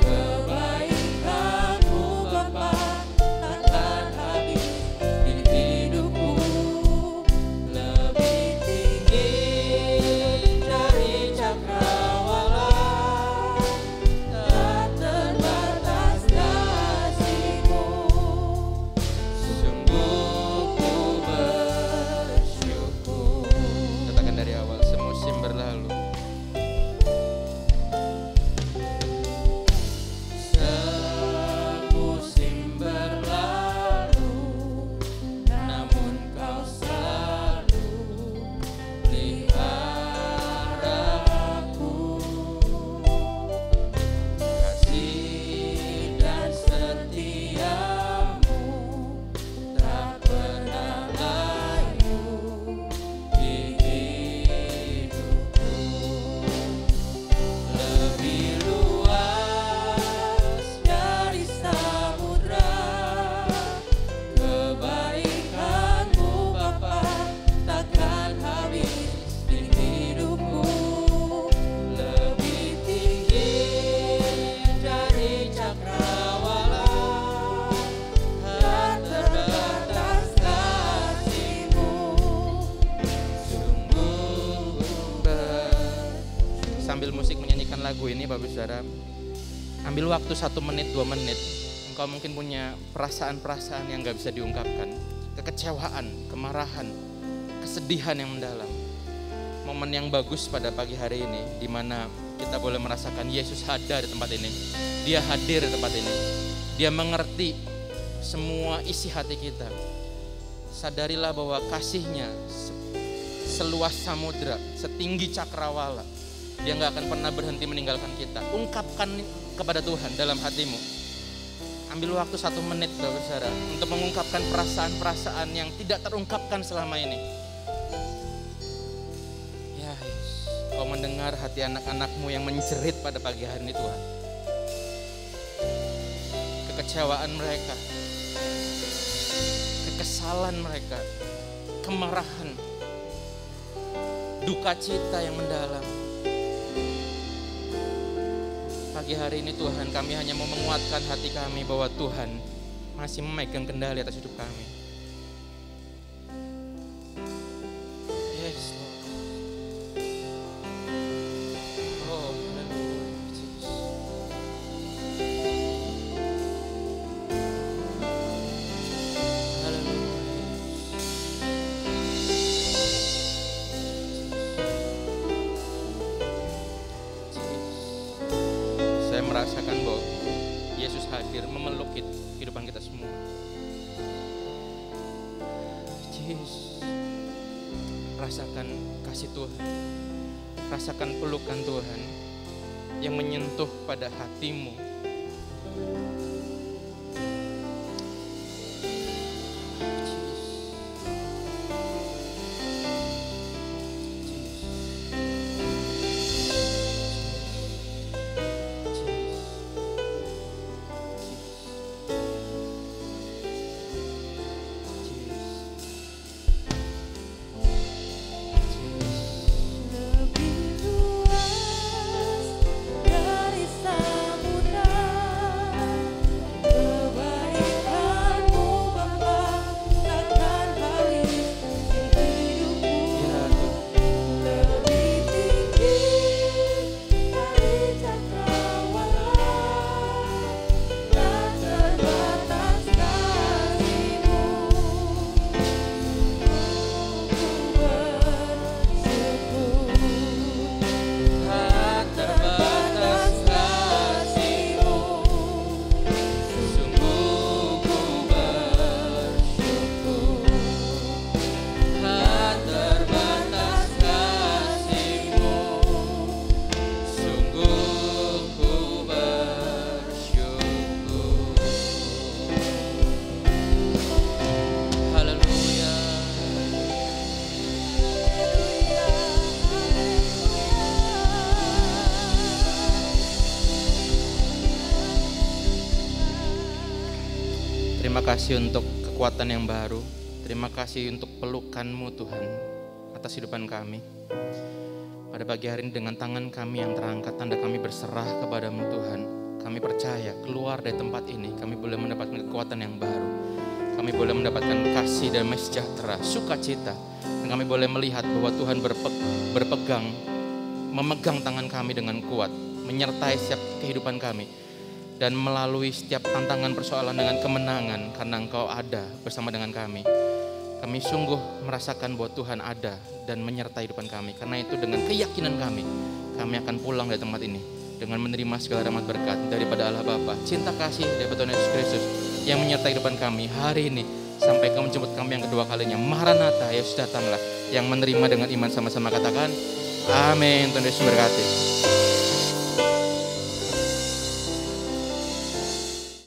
kebaikan-Mu Bapa takkan habis di hidupku. Lebih tinggi dari cakrawala, tak terbatas kasih-Mu. Sungguh ku bersyukur. Katakan dari awal, semusim berlalu. Semusim berlalu, namun kau selalu pelihara aku. Kasih dan setiamu tak pernah layu di hidupku. Lebih luas dari samudra, kebaikan-Mu Bapa takkan habis di hidupku. Lebih tinggi dari cakrawala, tak terbatas kasih-Mu. Sungguh Sambil musik menyanyikan lagu ini Bapak Saudara, ambil waktu 1 menit 2 menit. Engkau mungkin punya perasaan-perasaan yang gak bisa diungkapkan, kekecewaan, kemarahan, kesedihan yang mendalam. Momen yang bagus pada pagi hari ini, di mana kita boleh merasakan Yesus ada di tempat ini. Dia hadir di tempat ini. Dia mengerti semua isi hati kita. Sadarilah bahwa kasih-Nya seluas samudra, setinggi cakrawala. Dia gak akan pernah berhenti meninggalkan kita. Ungkapkan kepada Tuhan dalam hatimu. Ambil waktu 1 menit Bapak Saudara untuk mengungkapkan perasaan-perasaan yang tidak terungkapkan selama ini. Ya Yesus, Kau mendengar hati anak-anak-Mu yang menjerit pada pagi hari ini Tuhan. Kekecewaan mereka, kekesalan mereka, kemarahan, duka cita yang mendalam. Pagi hari ini Tuhan, kami hanya mau menguatkan hati kami bahwa Tuhan masih memegang kendali atas hidup kami. Yes, Lord. Oh, haleluya, Jesus. Saya merasakan bahwa Yesus hadir memeluk kehidupan kita semua. Yesus, rasakan kasih Tuhan, rasakan pelukan Tuhan yang menyentuh pada hatimu. kasih untuk kekuatan yang baru. Terima kasih untuk pelukan-Mu Tuhan atas kehidupan kami. Pada pagi hari ini dengan tangan kami yang terangkat, tanda kami berserah kepada-Mu Tuhan. Kami percaya keluar dari tempat ini kami boleh mendapatkan kekuatan yang baru. Kami boleh mendapatkan kasih dan sejahtera, sukacita. Dan kami boleh melihat bahwa Tuhan memegang tangan kami dengan kuat, menyertai setiap kehidupan kami. Dan melalui setiap tantangan persoalan dengan kemenangan karena Engkau ada bersama dengan kami. Kami sungguh merasakan bahwa Tuhan ada dan menyertai kehidupan kami. Karena itu dengan keyakinan kami akan pulang dari tempat ini dengan menerima segala rahmat berkat daripada Allah Bapa, cinta kasih daripada Tuhan Yesus Kristus yang menyertai kehidupan kami hari ini sampai Kau menjemput kami yang kedua kalinya. Maranatha, Yesus datanglah. Yang menerima dengan iman sama-sama katakan amin. Tuhan Yesus berkati.